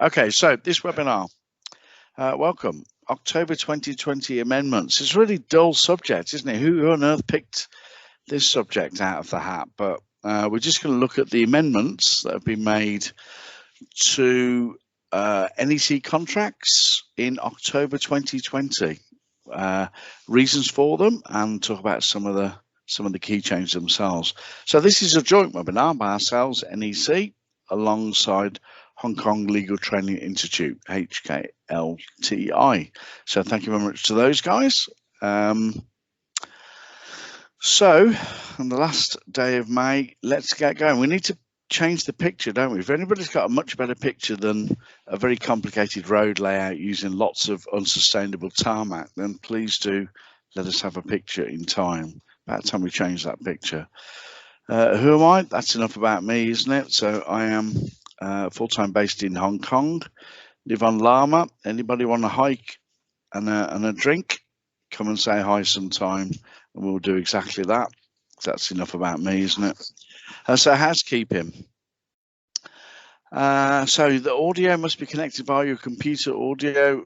Okay, so this webinar, welcome, October 2020 amendments. It's a really dull subject, isn't it? Who on earth picked this subject out of the hat? But we're just going to look at the amendments that have been made to NEC contracts in October 2020. Reasons for them, and talk about some of the key changes themselves. So this is a joint webinar by ourselves, NEC, alongside Hong Kong Legal Training Institute, HKLTI. So thank you very much to those guys. So on the last day of May, let's get going. We need to change the picture, don't we? If anybody's got a much better picture than a very complicated road layout using lots of unsustainable tarmac, then please do let us have a picture in time. About time we change that picture. Who am I? That's enough about me, isn't it? So I am full-time based in Hong Kong, live on Llama. Anybody want a hike and a drink? Come and say hi sometime and we'll do exactly that. That's enough about me, isn't it? So housekeeping. So the audio must be connected via your computer audio,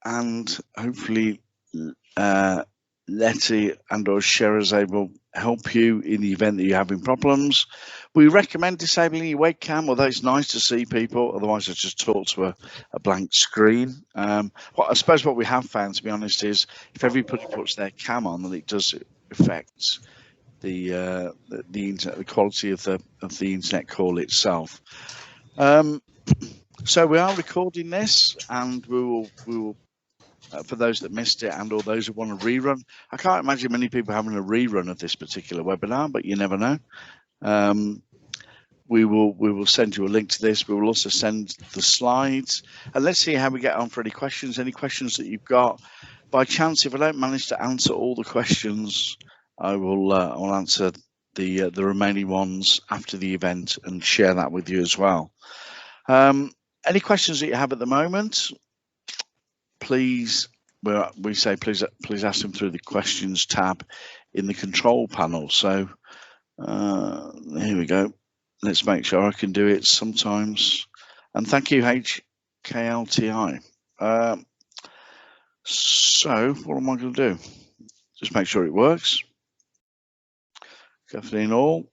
and hopefully Letty and or Sherazade will help you in the event that you're having problems. We recommend disabling your webcam, although it's nice to see people, otherwise I just talk to a blank screen. I suppose what we have found, to be honest, is if everybody puts their cam on, then it does affect the internet, the quality of the internet call itself. So we are recording this, and we will for those that missed it and or those who want a rerun. I can't imagine many people having a rerun of this particular webinar, but you never know. We will send you a link to this. We will also send the slides, and let's see how we get on for any questions that you've got. By chance, if I don't manage to answer all the questions, I will answer the remaining ones after the event and share that with you as well. Any questions that you have at the moment, please, we say please ask them through the questions tab in the control panel. So here we go. Let's make sure I can do it sometimes. And thank you, HKLTI. So what am I going to do? Just make sure it works. Definitely all.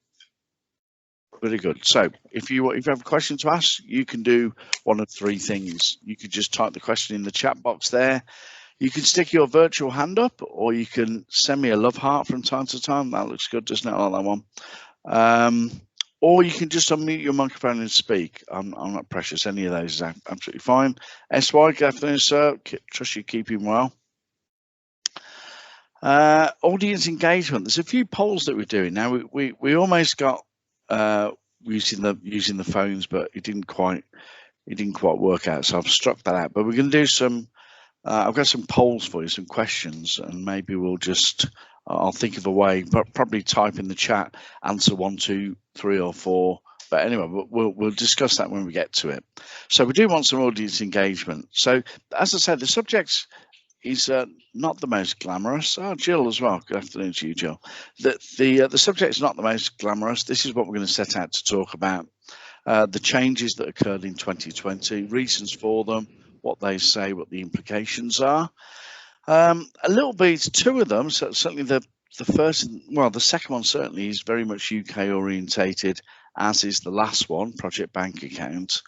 Very good. So if you have a question to ask, you can do one of three things. You could just type the question in the chat box there. You can stick your virtual hand up, or you can send me a love heart from time to time. That looks good, doesn't it? I like that one. Or you can just unmute your microphone and speak. I'm not precious. Any of those is absolutely fine. SY, good afternoon, sir. Trust you're keeping well. Audience engagement. There's a few polls that we're doing now. We almost got using the phones, but it didn't quite work out, so I've struck that out. But we're going to do some I've got some polls for you, some questions, and maybe we'll just I'll think of a way, but probably type in the chat answer 1, 2, 3 or 4. But anyway, we'll discuss that when we get to it. So we do want some audience engagement. So as I said, the subject is not the most glamorous. Oh, Jill as well. Good afternoon to you, Jill. The subject is not the most glamorous. This is what we're going to set out to talk about. The changes that occurred in 2020, reasons for them, what they say, what the implications are. A little bit, two of them, so certainly the first, well, the second one certainly is very much UK orientated, as is the last one, Project Bank Account.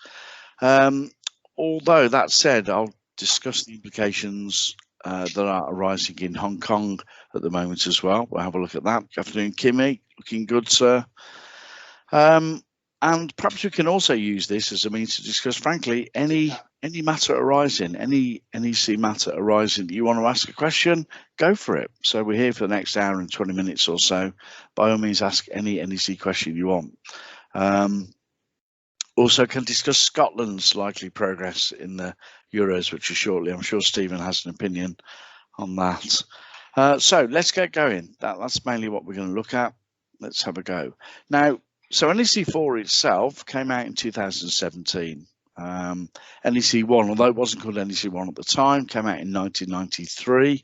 Although that said, I'll discuss the implications that are arising in Hong Kong at the moment as well. We'll have a look at that. Good afternoon, Kimmy. Looking good, sir. And perhaps we can also use this as a means to discuss, frankly, any matter arising, any NEC matter arising. You want to ask a question, go for it. So we're here for the next hour and 20 minutes or so. By all means, ask any NEC question you want. Also can discuss Scotland's likely progress in the Euros, which is shortly. I'm sure Stephen has an opinion on that. So let's get going. That's mainly what we're going to look at. Let's have a go. Now, so NEC4 itself came out in 2017. NEC1, although it wasn't called NEC1 at the time, came out in 1993.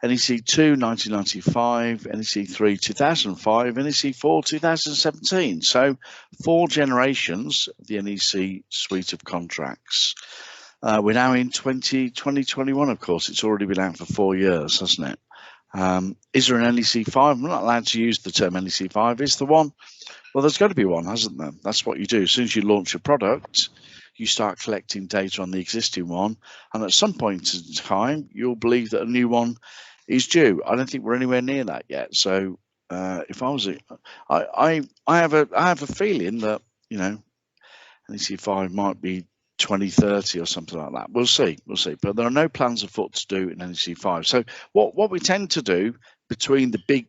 NEC 2, 1995, NEC 3, 2005, NEC 4, 2017. So 4 generations of the NEC suite of contracts. We're now in 2021, of course. It's already been out for 4 years, hasn't it? Is there an NEC 5? I'm not allowed to use the term NEC 5. Is there one? Well, there's got to be one, hasn't there? That's what you do. As soon as you launch a product, you start collecting data on the existing one. And at some point in time, you'll believe that a new one is due. I don't think we're anywhere near that yet. So if I was, I have a feeling that, you know, NEC 5 might be 2030 or something like that. We'll see. But there are no plans afoot to do in NEC 5. So what we tend to do between the big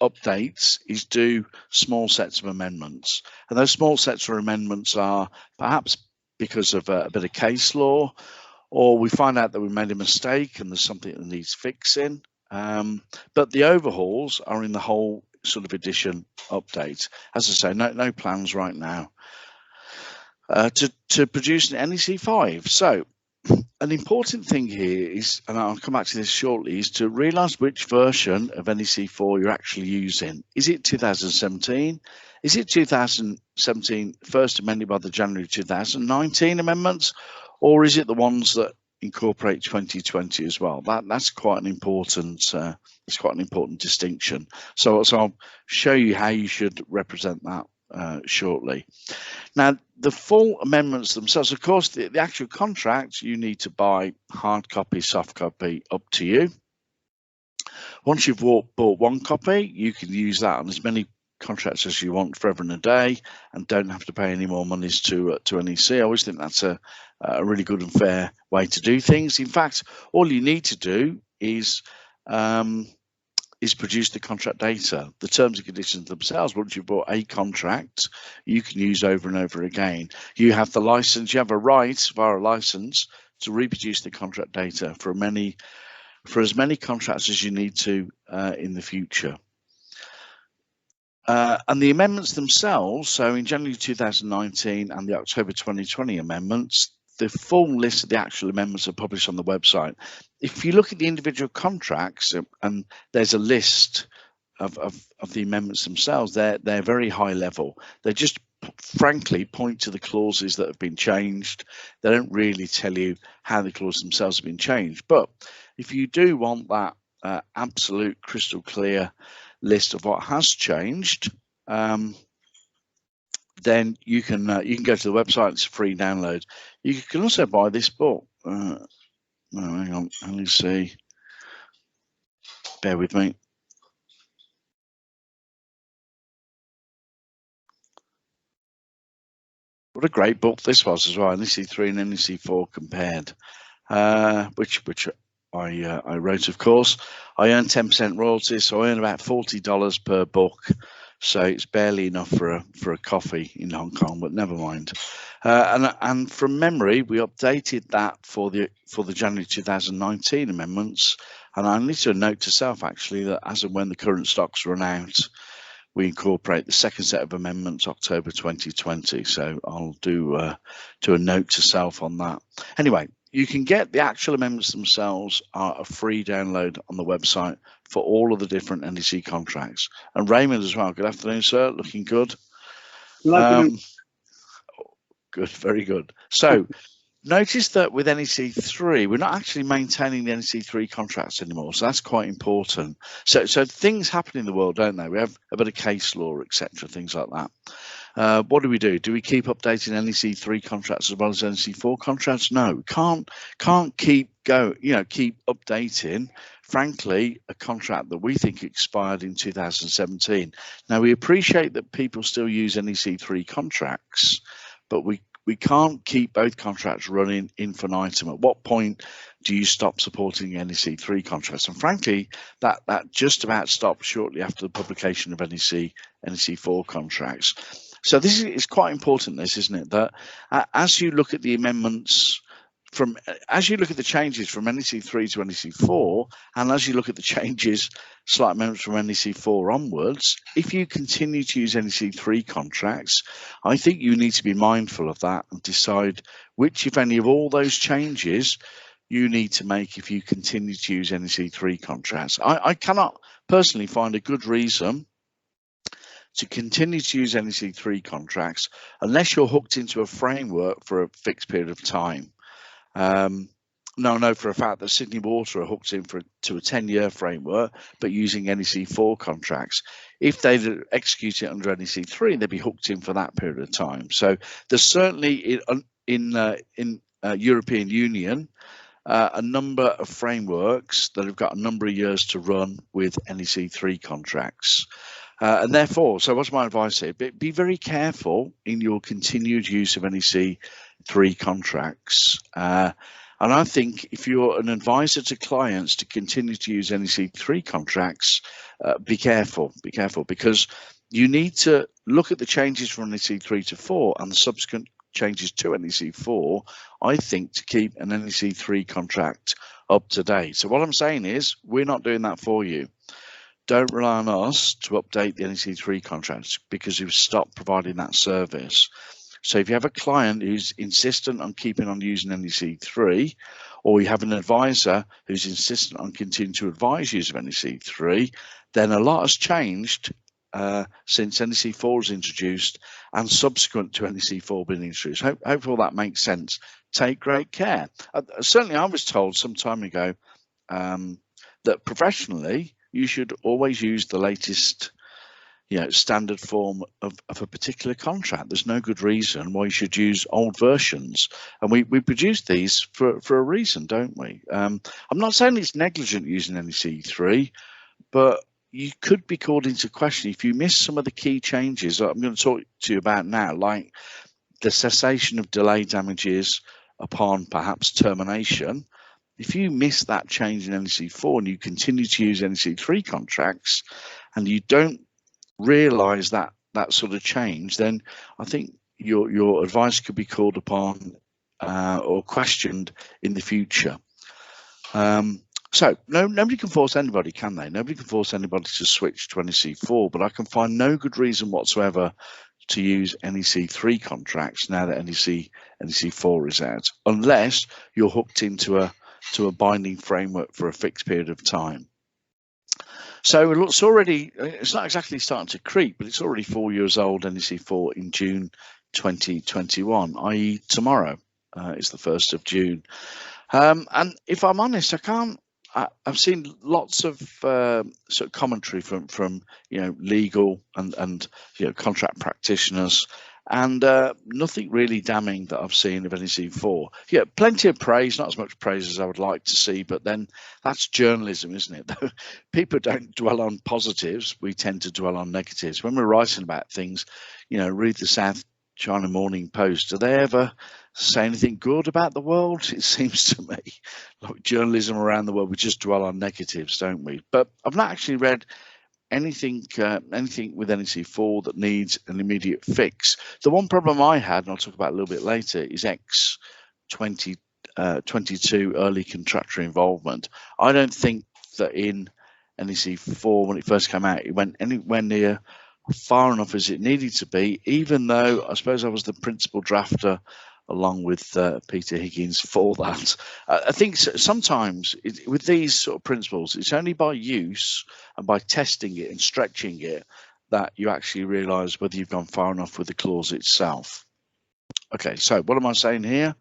updates is do small sets of amendments, and those small sets of amendments are perhaps because of a bit of case law, or we find out that we made a mistake and there's something that needs fixing. But the overhauls are in the whole sort of edition update. As I say, no plans right now to produce an NEC 5. So an important thing here is, and I'll come back to this shortly, is to realise which version of NEC 4 you're actually using. Is it 2017? Is it 2017 first amended by the January 2019 amendments, or is it the ones that incorporate 2020 as well? That's quite an important distinction. So I'll show you how you should represent that shortly. Now, the full amendments themselves, of course, the actual contract, you need to buy hard copy, soft copy, up to you. Once you've bought one copy, you can use that on as many contracts as you want forever and a day, and don't have to pay any more monies to NEC. I always think that's a really good and fair way to do things. In fact, all you need to do is produce the contract data. The terms and conditions themselves, once you've bought a contract, you can use over and over again. You have the license, you have a right via a license to reproduce the contract data for as many contracts as you need to in the future. And the amendments themselves, so in January 2019 and the October 2020 amendments, the full list of the actual amendments are published on the website. If you look at the individual contracts, and there's a list of the amendments themselves, they're very high level. They just frankly point to the clauses that have been changed. They don't really tell you how the clauses themselves have been changed. But if you do want that absolute crystal clear list of what has changed, then you can go to the website. It's a free download. You can also buy this book. No, hang on, let me see. Bear with me. What a great book this was as well. NEC 3 and NEC 4 compared, which I wrote, of course. I earn 10% royalties, so I earn about $40 per book. So it's barely enough for a coffee in Hong Kong, but never mind. And from memory, we updated that for the January 2019 amendments. And I need to note to self actually that as and when the current stocks run out, we incorporate the second set of amendments October 2020. So I'll do a note to self on that. Anyway, you can get the actual amendments themselves are a free download on the website for all of the different NEC contracts. And Raymond as well. Good afternoon, sir. Looking good. Good, very good. So notice that with NEC 3, we're not actually maintaining the NEC 3 contracts anymore. So that's quite important. So things happen in the world, don't they? We have a bit of case law, etc., things like that. What do we do? Do we keep updating NEC 3 contracts as well as NEC 4 contracts? No, can't keep updating. Frankly, a contract that we think expired in 2017. Now, we appreciate that people still use NEC 3 contracts, but we can't keep both contracts running infinitum. At what point do you stop supporting NEC 3 contracts? And frankly, that just about stopped shortly after the publication of NEC 4 contracts. So this is quite important, this, isn't it? That as you look at the amendments as you look at the changes from NEC 3 to NEC 4, and as you look at the changes, slight amendments from NEC 4 onwards, if you continue to use NEC 3 contracts, I think you need to be mindful of that and decide which, if any, of all those changes you need to make if you continue to use NEC 3 contracts. I cannot personally find a good reason to continue to use NEC 3 contracts unless you're hooked into a framework for a fixed period of time. Now I know for a fact that Sydney Water are hooked into a 10-year framework, but using NEC 4 contracts. If they execute it under NEC 3, they'd be hooked in for that period of time. So there's certainly in European Union a number of frameworks that have got a number of years to run with NEC 3 contracts. And therefore, so what's my advice here? Be very careful in your continued use of NEC 3 contracts. And I think if you're an advisor to clients to continue to use NEC 3 contracts, be careful, because you need to look at the changes from NEC 3 to 4 and the subsequent changes to NEC 4, I think, to keep an NEC 3 contract up to date. So what I'm saying is we're not doing that for you. Don't rely on us to update the NEC 3 contracts because we've stopped providing that service. So if you have a client who's insistent on keeping on using NEC 3, or you have an advisor who's insistent on continuing to advise use of NEC 3, then a lot has changed since NEC 4 was introduced and subsequent to NEC 4 being introduced. Hopefully that makes sense. Take great care. Certainly I was told some time ago that professionally you should always use the latest standard form of a particular contract. There's no good reason why you should use old versions, and we produce these for a reason, don't we? I'm not saying it's negligent using NEC 3, but you could be called into question if you miss some of the key changes that I'm going to talk to you about now, like the cessation of delay damages upon perhaps termination. If you miss that change in NEC 4 and you continue to use NEC 3 contracts and you don't realise that sort of change, then I think your advice could be called upon or questioned in the future. So nobody can force anybody, can they? Nobody can force anybody to switch to NEC 4, but I can find no good reason whatsoever to use NEC 3 contracts now that NEC 4 is out, unless you're hooked into a binding framework for a fixed period of time. So it's not exactly starting to creep, but it's already 4 years old, NEC 4 in June 2021, i.e. tomorrow is the 1st of June. And if I'm honest, I've seen lots of sort of commentary from legal and contract practitioners, and nothing really damning that I've seen of NEC 4. Yeah, plenty of praise, not as much praise as I would like to see, but then that's journalism, isn't it? People don't dwell on positives, we tend to dwell on negatives. When we're writing about things, read the South China Morning Post. Do they ever say anything good about the world? It seems to me like journalism around the world, we just dwell on negatives, don't we? But I've not actually read anything with NEC 4 that needs an immediate fix. The one problem I had, and I'll talk about a little bit later, is X 2022 early contractor involvement. I don't think that in NEC 4, when it first came out, it went anywhere near far enough as it needed to be, even though I suppose I was the principal drafter along with Peter Higgins for that. I think sometimes with these sort of principles, it's only by use and by testing it and stretching it that you actually realise whether you've gone far enough with the clause itself. Okay, so what am I saying here?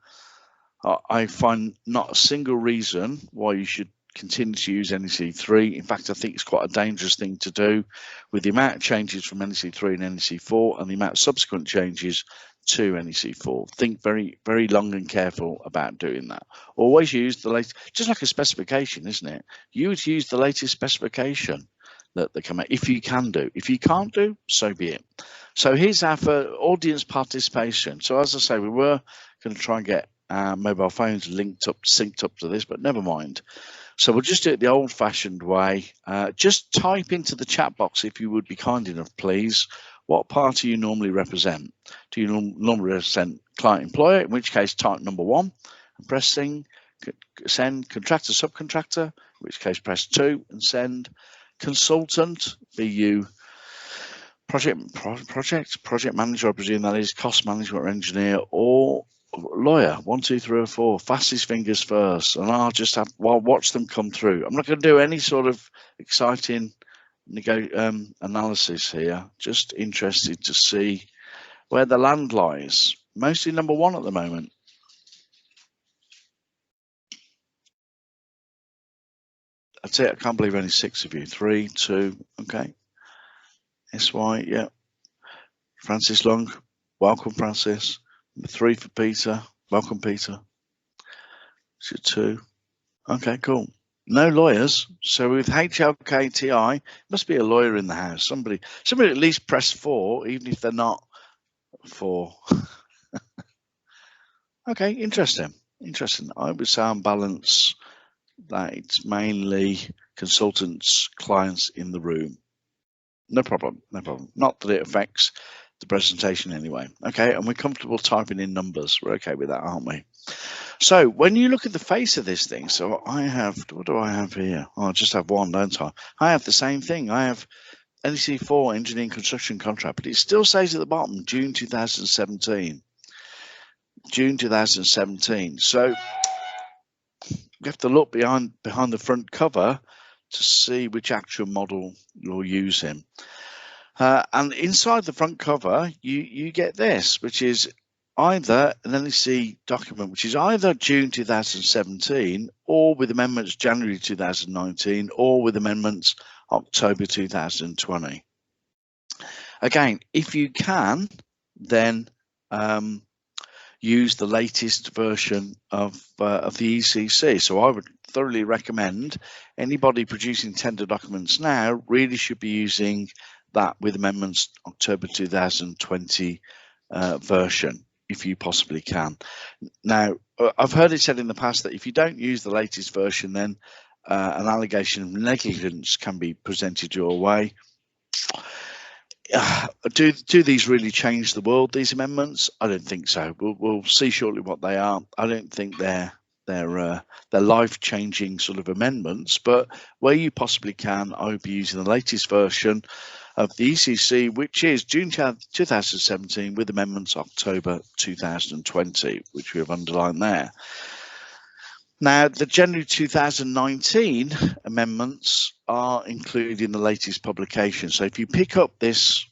I find not a single reason why you should continue to use NEC 3. In fact, I think it's quite a dangerous thing to do with the amount of changes from NEC 3 and NEC 4 and the amount of subsequent changes to NEC 4. Think very, very long and careful about doing that. Always use the latest, just like a specification, isn't it? You would use the latest specification that they come out, if you can do. If you can't do, so be it. So here's our audience participation. So as I say, we were going to try and get our mobile phones synced up to this, but never mind. So we'll just do it the old-fashioned way. Just type into the chat box, if you would be kind enough, please. What party you normally represent? Do you normally represent client-employer? In which case, type number 1 and press send. Contractor, subcontractor. In which case, press 2 and send. Consultant, be you project manager, I presume that is, cost management or engineer, or lawyer, 1, 2, 3, or 4, fastest fingers first, and I'll just watch them come through. I'm not going to do any sort of exciting analysis here. Just interested to see where the land lies. Mostly number 1 at the moment. That's it. I can't believe only 6 of you. 3, 2, okay. SY, yeah. Francis Long, welcome, Francis. Number 3 for Peter. Welcome, Peter. 2. Okay, cool. No lawyers. So with HLKTI, must be a lawyer in the house. Somebody at least press 4, even if they're not 4. Okay, interesting. I would say on balance that it's mainly consultants, clients in the room. No problem. Not that it affects the presentation anyway. Okay, and we're comfortable typing in numbers. We're okay with that, aren't we? So when you look at the face of this thing, so I have, what do I have here? Oh, I just have one, don't I? I have the same thing. I have NEC 4 engineering construction contract, but it still says at the bottom, June 2017. June 2017. So you have to look behind the front cover to see which actual model you're using. And inside the front cover, you get this, which is either an NEC document, which is either June 2017 or with amendments January 2019 or with amendments October 2020. Again, if you can, then use the latest version of the ECC. So I would thoroughly recommend anybody producing tender documents now really should be using that with amendments October 2020 version, if you possibly can. Now, I've heard it said in the past that if you don't use the latest version, then an allegation of negligence can be presented your way. Do these really change the world, these amendments? I don't think so. We'll see shortly what they are. I don't think they're life-changing sort of amendments, but where you possibly can, I would be using the latest version of the ECC, which is June 2017 with amendments October 2020, which we have underlined there. Now, the January 2019 amendments are included in the latest publication. So if you pick up this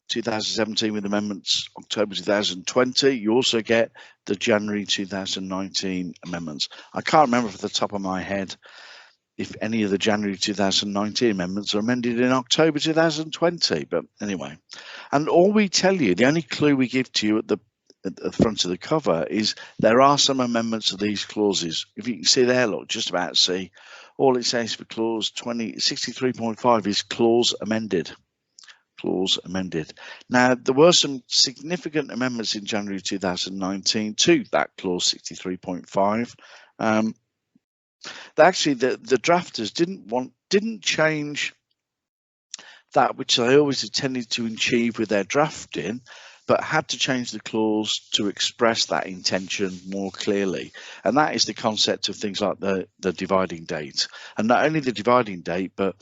2017 with amendments October 2020, you also get the January 2019 amendments. I can't remember off the top of my head if any of the January 2019 amendments are amended in October 2020, but anyway. And all we tell you, the only clue we give to you at the front of the cover is there are some amendments of these clauses. If you can see there, look, just about see, all it says for clause 63.5 is clause amended. Clause amended. Now, there were some significant amendments in January 2019 to that clause 63.5. Actually, the drafters didn't change that which they always intended to achieve with their drafting, but had to change the clause to express that intention more clearly. And that is the concept of things like the dividing date. And not only the dividing date, but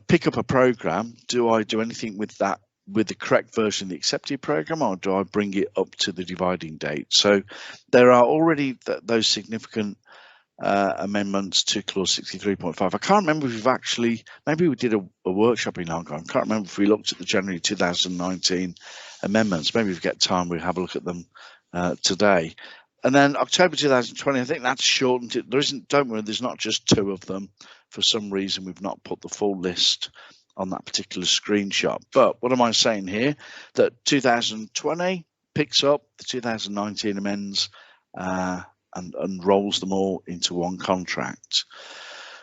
pick up a program. Do I do anything with that, with the correct version of the accepted program, or do I bring it up to the dividing date? So there are already those significant amendments to clause 63.5. I can't remember if we've actually, maybe we did a workshop in Hong Kong. I can't remember if we looked at the January 2019 amendments. Maybe if we get time, we'll have a look at them today. And then October 2020, I think that's shortened. There isn't, don't worry, there's not just 2 of them. For some reason, we've not put the full list on that particular screenshot. But what am I saying here? That 2020 picks up the 2019 amends and rolls them all into one contract.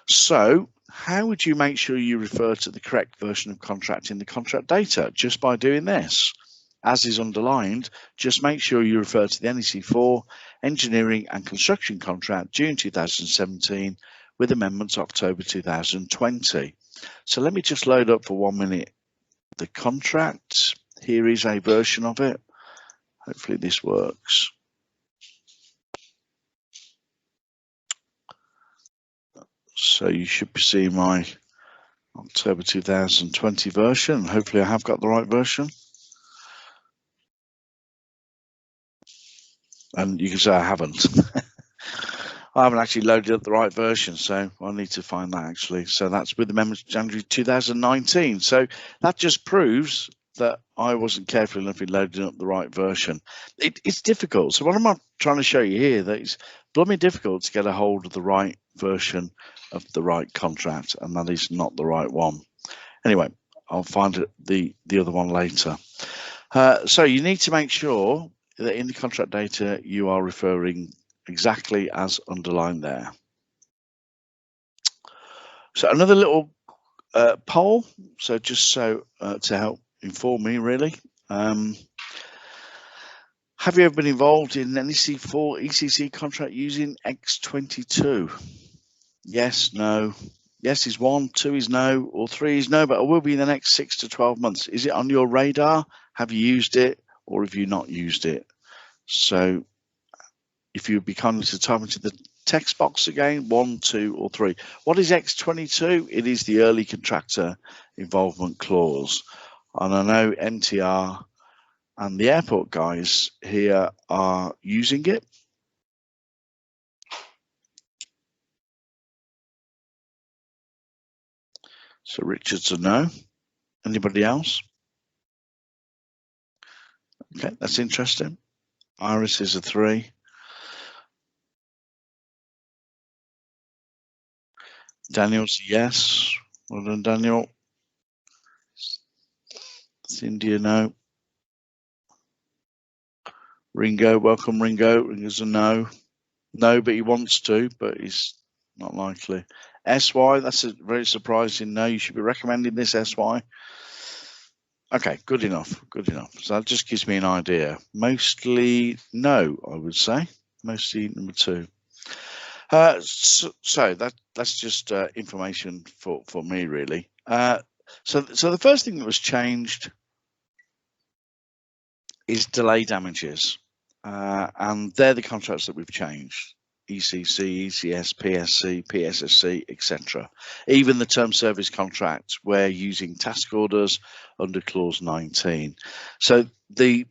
So how would you make sure you refer to the correct version of contract in the contract data? Just by doing this. As is underlined, just make sure you refer to the NEC 4 engineering and construction contract June 2017 with amendments October 2020. So let me just load up for 1 minute the contract. Here is a version of it. Hopefully this works. So you should be seeing my October 2020 version. Hopefully I have got the right version. And you can say I haven't. I haven't actually loaded up the right version, so I need to find that actually. So that's with amendments January 2019. So that just proves that I wasn't careful enough in loading up the right version. It's difficult. So what am I trying to show you here? That it's blooming difficult to get a hold of the right version of the right contract, and that is not the right one. Anyway, I'll find the other one later. So you need to make sure that in the contract data you are referring exactly as underlined there. So another little poll, so just so to help inform me really. Have you ever been involved in an NEC 4 ECC contract using X22? Yes, no. Yes is 1, 2 is no, or 3 is no, but it will be in the next 6 to 12 months. Is it on your radar? Have you used it, or have you not used it? So if you'd be kind to type into the text box again, 1, 2, or 3. What is X22? It is the early contractor involvement clause. And I know NTR and the airport guys here are using it. So Richard's a no. Anybody else? Okay, that's interesting. Iris is a 3. Daniel's a yes. Well done, Daniel. Cindy, no. Ringo, welcome, Ringo. Ringo's a no. No, but he wants to, but he's not likely. SY, that's a very surprising no. You should be recommending this, SY. Okay, good enough, good enough. So that just gives me an idea. Mostly no, I would say. Mostly number 2. So that's just information for me, really. So the first thing that was changed is delay damages, and they're the contracts that we've changed. ECC, ECS, PSC, PSSC, etc. Even the term service contract, we're using task orders under clause 19. So the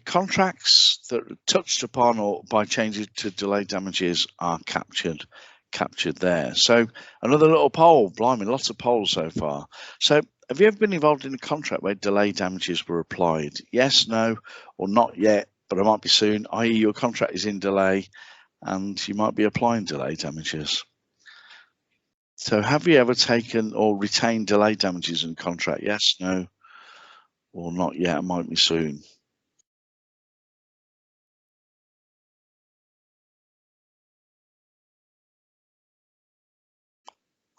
contracts that are touched upon or by changes to delay damages are captured there. So another little poll, blimey, lots of polls so far. So have you ever been involved in a contract where delay damages were applied? Yes, no, or not yet, but it might be soon, i.e. your contract is in delay and you might be applying delay damages. So have you ever taken or retained delay damages in contract? Yes, no, or not yet, it might be soon.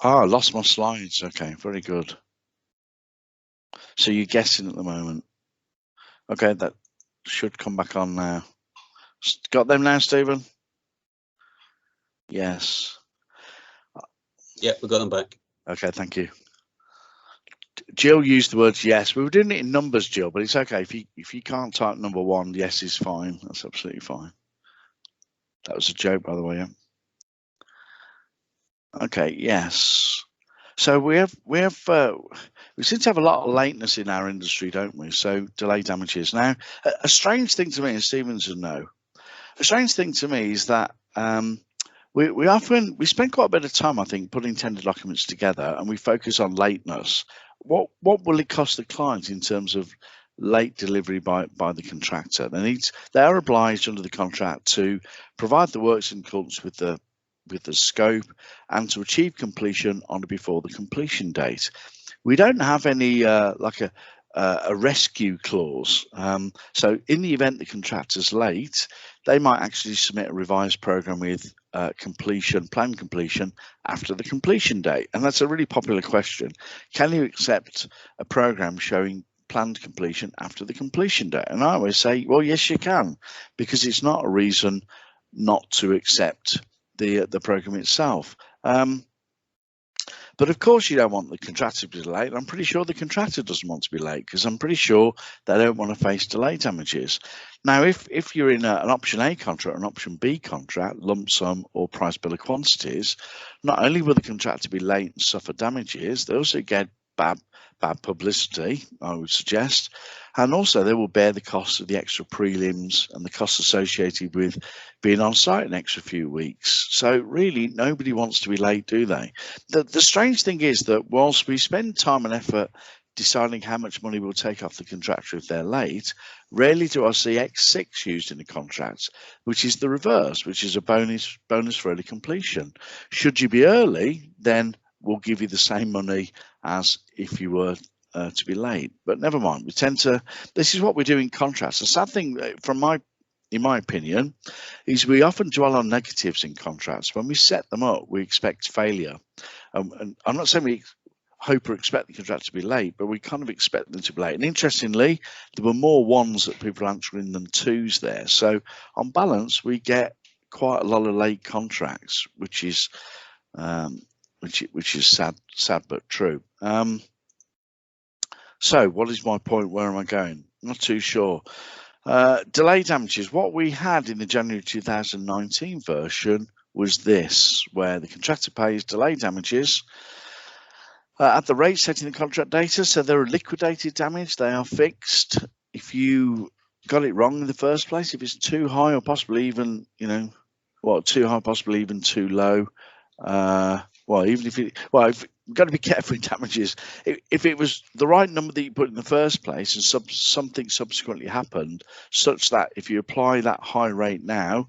Ah, I lost my slides. Okay, very good. So you're guessing at the moment. Okay, that should come back on now. Got them now, Stephen? Yes. Yeah, we got them back. Okay, thank you. Jill used the words yes. We were doing it in numbers, Jill, but it's okay. If you can't type number 1, yes is fine. That's absolutely fine. That was a joke, by the way. Yeah. Okay, yes. So we seem to have a lot of lateness in our industry, don't we? So delay damages. Now, a strange thing to me, and Stevens would know, a strange thing to me is that we spend quite a bit of time, I think, putting tender documents together, and we focus on lateness. What will it cost the client in terms of late delivery by the contractor? They are obliged under the contract to provide the works in accordance with the scope and to achieve completion on or before the completion date. We don't have any like a rescue clause. So in the event the contractor's late, they might actually submit a revised program with planned completion after the completion date. And that's a really popular question. Can you accept a program showing planned completion after the completion date? And I always say, well, yes, you can, because it's not a reason not to accept the program itself. But of course you don't want the contractor to be late. I'm pretty sure the contractor doesn't want to be late, because I'm pretty sure they don't want to face delay damages. Now, if you're in an option A contract or an option B contract, lump sum or price bill of quantities, not only will the contractor be late and suffer damages, they also get bad bad publicity, I would suggest. And also they will bear the cost of the extra prelims and the costs associated with being on site an extra few weeks. So really nobody wants to be late, do they? The strange thing is that whilst we spend time and effort deciding how much money we'll take off the contractor if they're late, rarely do I see X6 used in the contract, which is the reverse, which is a bonus for early completion. Should you be early, then we'll give you the same money as if you were to be late. But never mind, we tend to, this is what we do in contracts. The sad thing in my opinion, is we often dwell on negatives in contracts. When we set them up, we expect failure. And I'm not saying we hope or expect the contractor to be late, but we kind of expect them to be late. And interestingly, there were more ones that people are answering than twos there. So on balance, we get quite a lot of late contracts, which is sad but true. So what is my point? Where am I going? Not too sure. Delay damages. What we had in the January 2019 version was this, where the contractor pays delay damages at the rate set in the contract data. So they're a liquidated damage. They are fixed. If you got it wrong in the first place, if it's too high or possibly even, too high, possibly even too low. You've got to be careful with damages. If it was the right number that you put in the first place and something subsequently happened, such that if you apply that high rate now,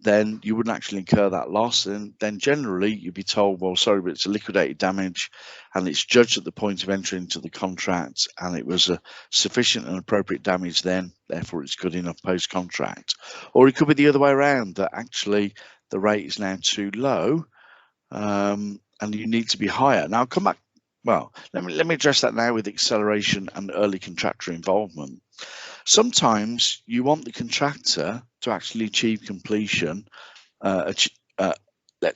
then you wouldn't actually incur that loss. And then generally you'd be told, well, sorry, but it's a liquidated damage and it's judged at the point of entry into the contract and it was a sufficient and appropriate damage then, therefore it's good enough post-contract. Or it could be the other way around, that actually the rate is now too low and you need to be higher. Now I'll come back. Well, let me address that now with acceleration and early contractor involvement. Sometimes you want the contractor to actually achieve completion, let's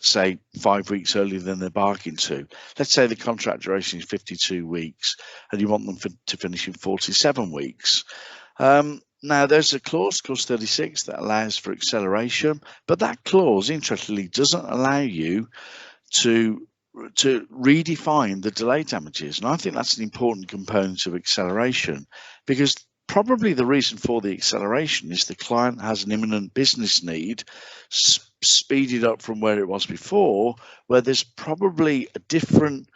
say 5 weeks earlier than they're bargained to. Let's say the contract duration is 52 weeks and you want them to finish in 47 weeks. Now there's a clause 36 that allows for acceleration, but that clause interestingly doesn't allow you to redefine the delay damages. And I think that's an important component of acceleration, because probably the reason for the acceleration is the client has an imminent business need, speeded up from where it was before, where there's probably a different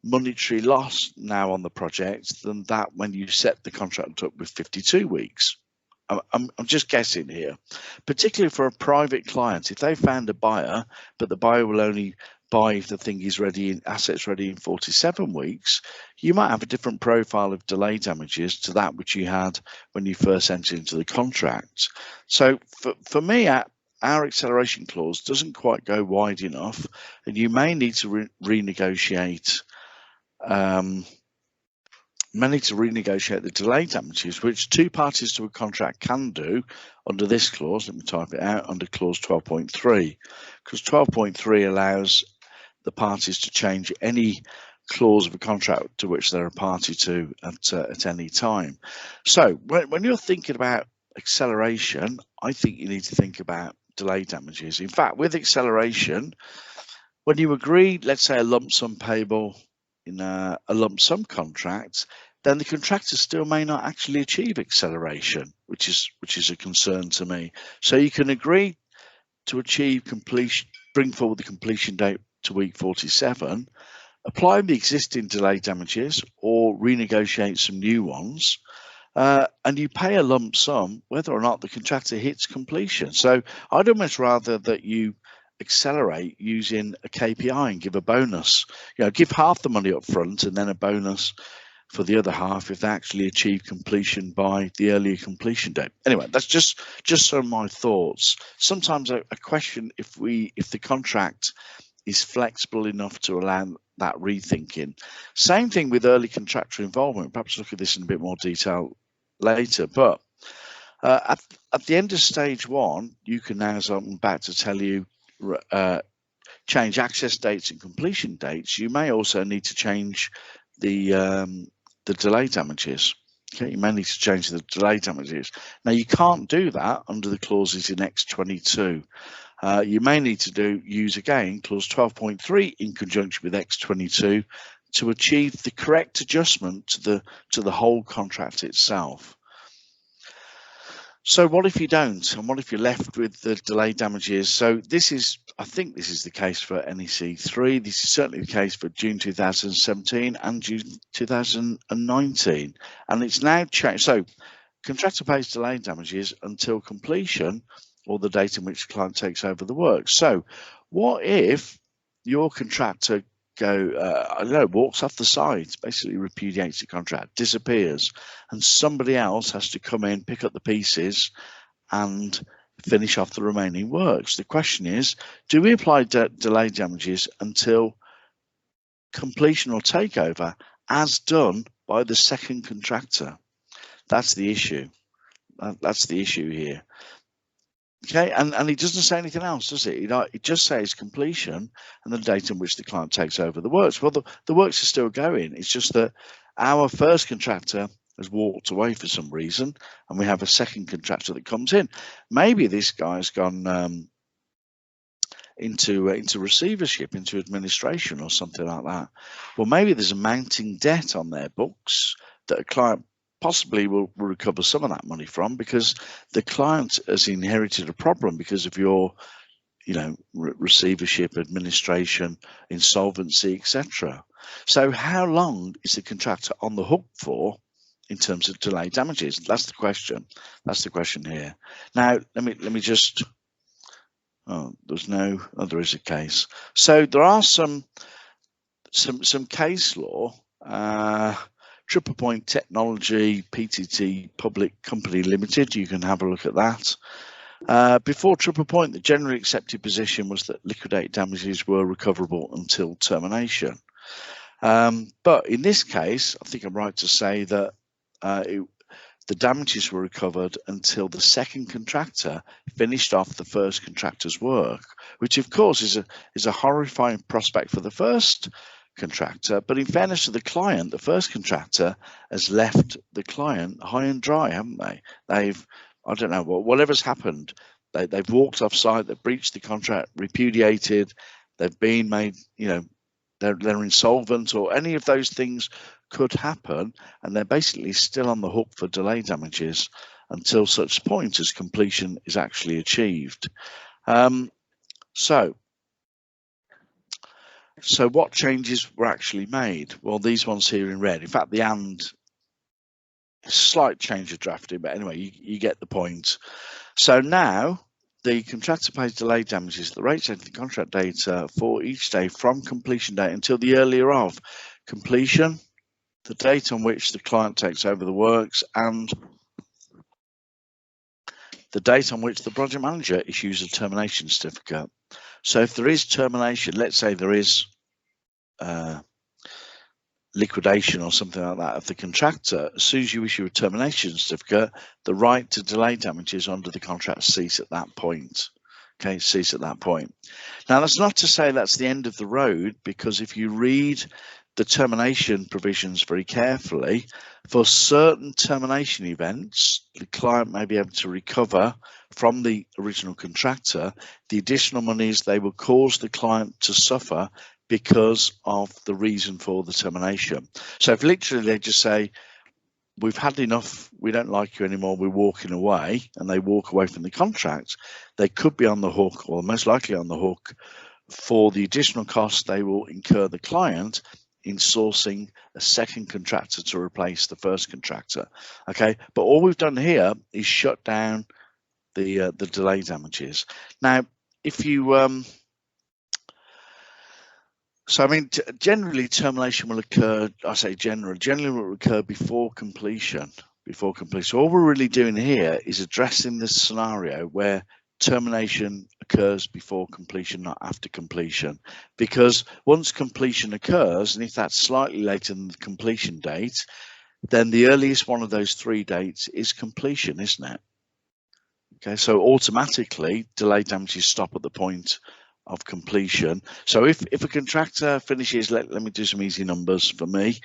monetary loss now on the project than that when you set the contract up with 52 weeks. I'm just guessing here, particularly for a private client. If they found a buyer, but the buyer will only buy if the thing is ready, assets ready in 47 weeks, you might have a different profile of delay damages to that which you had when you first entered into the contract. So for me, our acceleration clause doesn't quite go wide enough, and you may need to renegotiate. The delay damages, which two parties to a contract can do under this clause. Let me type it out, under clause 12.3, because 12.3 allows the parties to change any clause of a contract to which they're a party to at any time. So when you're thinking about acceleration, I think you need to think about delay damages. In fact, with acceleration, when you agree, let's say, a lump sum payable in a lump sum contract, then the contractor still may not actually achieve acceleration, which is a concern to me. So you can agree to achieve completion, bring forward the completion date to week 47, apply the existing delay damages or renegotiate some new ones, and you pay a lump sum whether or not the contractor hits completion. So I'd almost rather that you accelerate using a KPI and give a bonus. Give half the money up front and then a bonus for the other half if they actually achieve completion by the earlier completion date. Anyway, that's just some of my thoughts. Sometimes a question if the contract is flexible enough to allow that rethinking. Same thing with early contractor involvement. Perhaps look at this in a bit more detail later, but at the end of stage one, you can now, as I'm about to tell you, change access dates and completion dates. You may also need to change the delay damages. Okay, you may need to change the delay damages. Now you can't do that under the clauses in X22. You may need to use again clause 12.3 in conjunction with X22 to achieve the correct adjustment to the whole contract itself. So what if you don't, and what if you're left with the delay damages? So this is, I think this is the case for NEC 3. This is certainly the case for June 2017 and June 2019, and it's now changed. So contractor pays delay damages until completion or the date in which the client takes over the work. So what if your contractor I don't know, walks off the site, basically repudiates the contract, disappears, and somebody else has to come in, pick up the pieces and finish off the remaining works? The question is, do we apply delay damages until completion or takeover as done by the second contractor? That's the issue. That's the issue here. Okay, and it doesn't say anything else, does it? It just says completion and the date in which the client takes over the works. Well, the works are still going. It's just that our first contractor has walked away for some reason, and we have a second contractor that comes in. Maybe this guy's gone into receivership, into administration, or something like that. Well, maybe there's a mounting debt on their books that a client possibly will recover some of that money from, because the client has inherited a problem because of your, receivership, administration, insolvency, etc. So how long is the contractor on the hook for in terms of delay damages? That's the question. That's the question here. Now let me just. Oh, there is a case. So there are some case law. Triple Point Technology PTT Public Company Limited, you can have a look at that. Before Triple Point, the generally accepted position was that liquidated damages were recoverable until termination. But in this case, I think I'm right to say that the damages were recovered until the second contractor finished off the first contractor's work, which of course is a horrifying prospect for the first contractor. But in fairness to the client, the first contractor has left the client high and dry, haven't they? I don't know, whatever's happened, they've walked off site, they've breached the contract, repudiated, they've been made, they're insolvent, or any of those things could happen, and they're basically still on the hook for delay damages until such point as completion is actually achieved. So what changes were actually made? Well, these ones here in red. In fact, the and, slight change of drafting, but anyway, you get the point. So now the contractor pays delay damages at the rate set in the contract data for each day from completion date until the earlier of completion, the date on which the client takes over the works, and the date on which the project manager issues a termination certificate. So if there is termination, let's say there is liquidation or something like that of the contractor, as soon as you issue a termination certificate, the right to delay damages under the contract cease at that point. Okay, cease at that point. Now, that's not to say that's the end of the road, because if you read the termination provisions very carefully, for certain termination events, the client may be able to recover from the original contractor the additional monies they will cause the client to suffer because of the reason for the termination. So if literally they just say, we've had enough, we don't like you anymore, we're walking away, and they walk away from the contract, they could be on the hook, or most likely on the hook, for the additional costs they will incur the client in sourcing a second contractor to replace the first contractor. Okay, but all we've done here is shut down the delay damages. Now, if you so I mean, generally termination will occur, I say generally will occur before completion. Before completion. All we're really doing here is addressing this scenario where termination occurs before completion, not after completion, because once completion occurs, and if that's slightly later than the completion date, then the earliest one of those three dates is completion, isn't it? Okay, so automatically delay damages stop at the point of completion. So if a contractor finishes, let me do some easy numbers for me,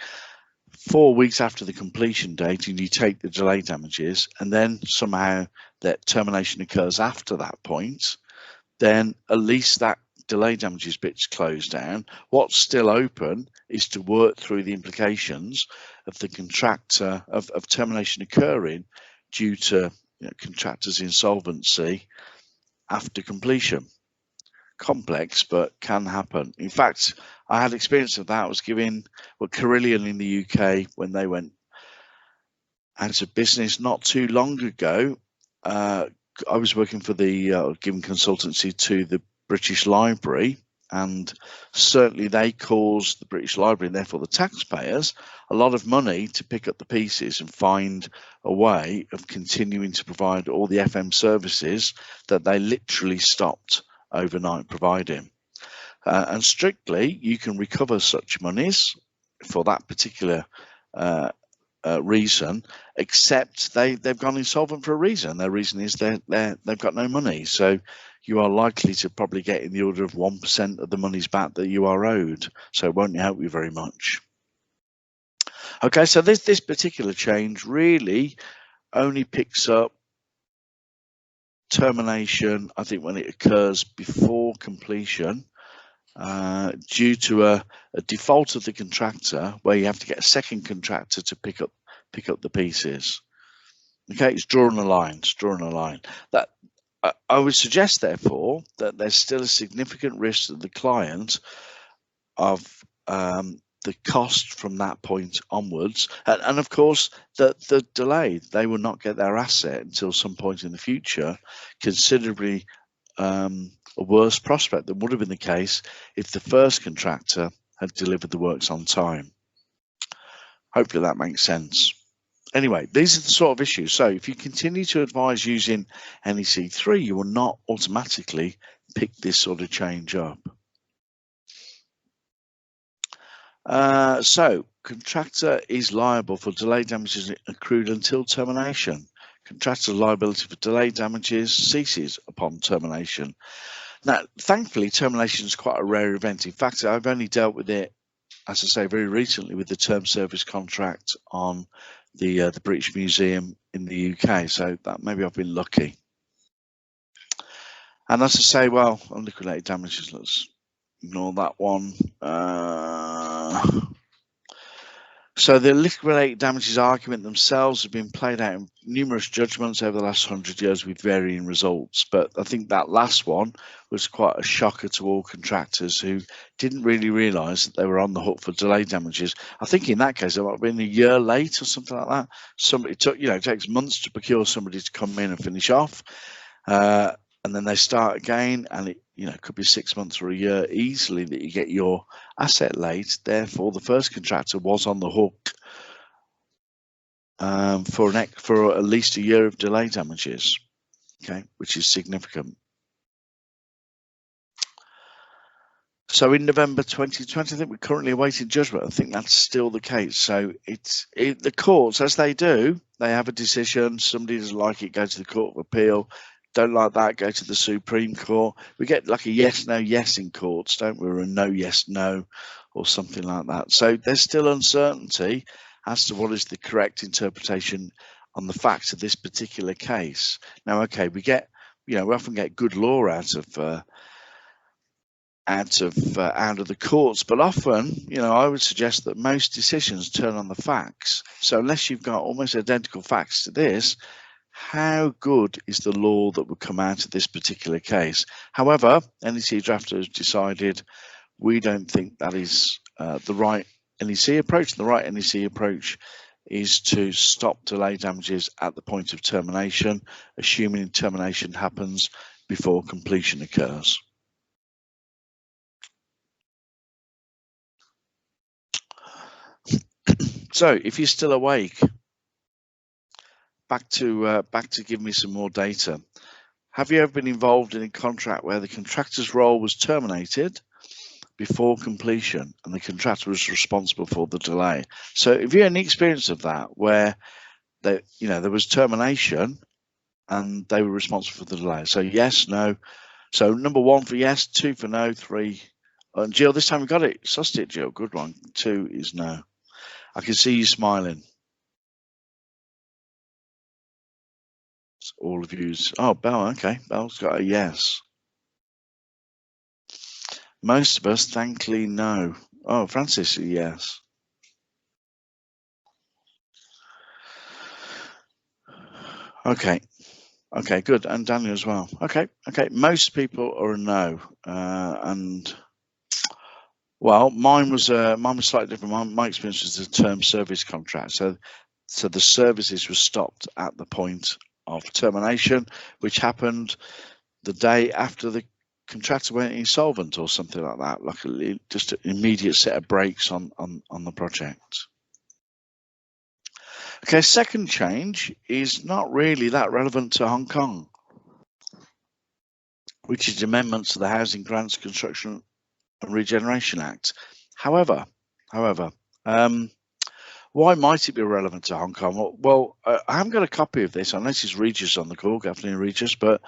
4 weeks after the completion date, and you take the delay damages, and then somehow that termination occurs after that point, then at least that delay damages bit's closed down. What's still open is to work through the implications of the contractor of termination occurring due to contractor's insolvency after completion. Complex, but can happen. In fact, I had experience of that. I was giving Carillion in the UK when they went out of business not too long ago. I was working for the giving consultancy to the British Library, and certainly they caused the British Library and therefore the taxpayers a lot of money to pick up the pieces and find a way of continuing to provide all the FM services that they literally stopped overnight providing. And strictly, you can recover such monies for that particular reason, except they've gone insolvent for a reason. Their reason is they've got no money. So you are likely to probably get in the order of 1% of the monies back that you are owed. So it won't help you very much. Okay, so this particular change really only picks up termination, I think, when it occurs before completion, due to a default of the contractor, where you have to get a second contractor to pick up the pieces. Okay, it's drawing a line. It's drawing a line. That I would suggest, therefore, that there's still a significant risk to the client of the cost from that point onwards, and of course the delay. They will not get their asset until some point in the future, considerably a worse prospect than would have been the case if the first contractor had delivered the works on time. Hopefully that makes sense. Anyway, these are the sort of issues. So if you continue to advise using NEC 3, you will not automatically pick this sort of change up. So contractor is liable for delay damages accrued until termination. Contractor's liability for delay damages ceases upon termination. Now, thankfully, termination is quite a rare event. In fact, I've only dealt with it, as I say, very recently with the term service contract on the British Museum in the UK. So that maybe I've been lucky. And as I say, well, on liquidated damages, let's ignore that one. So the liquidated damages argument themselves have been played out in numerous judgments over the last 100 years with varying results. But I think that last one was quite a shocker to all contractors who didn't really realise that they were on the hook for delay damages. I think in that case, it might have been a year late or something like that. Somebody took, it takes months to procure somebody to come in and finish off. And then they start again, and it could be 6 months or a year easily that you get your asset late. Therefore, the first contractor was on the hook for at least a year of delay damages, okay, which is significant. So in November 2020, I think we're currently awaiting judgment. I think that's still the case. So the courts, as they do, they have a decision. Somebody doesn't like it, go to the Court of Appeal. Don't like that, go to the Supreme Court. We get like a yes, no, yes in courts, don't we? Or a no, yes, no, or something like that. So there's still uncertainty as to what is the correct interpretation on the facts of this particular case. Now, okay, we often get good law out of the courts, but often, I would suggest that most decisions turn on the facts. So unless you've got almost identical facts to this, how good is the law that would come out of this particular case? However, NEC drafter has decided we don't think that is the right NEC approach. The right NEC approach is to stop delay damages at the point of termination, assuming termination happens before completion occurs. So if you're still awake, back to give me some more data. Have you ever been involved in a contract where the contractor's role was terminated before completion and the contractor was responsible for the delay? So have you had any experience of that where there was termination and they were responsible for the delay? So yes, no. So number 1 for yes, 2 for no, 3. And Jill, this time we got it. Sussed it, Jill. Good one. 2 is no. I can see you smiling. All of yous. Oh, Belle, okay. Belle's got a yes. Most of us, thankfully, no. Oh, Francis, yes. Okay. Okay, good. And Daniel as well. Okay. Most people are a no. And well, mine was slightly different. My experience was a term service contract. So the services were stopped at the point of termination, which happened the day after the contractor went insolvent or something like that. Luckily, just an immediate set of brakes on the project. Okay, second change is not really that relevant to Hong Kong, which is amendments to the Housing Grants, Construction and Regeneration Act. However, why might it be relevant to Hong Kong? Well, I haven't got a copy of this unless it's Regis on the call, good afternoon, Regis, but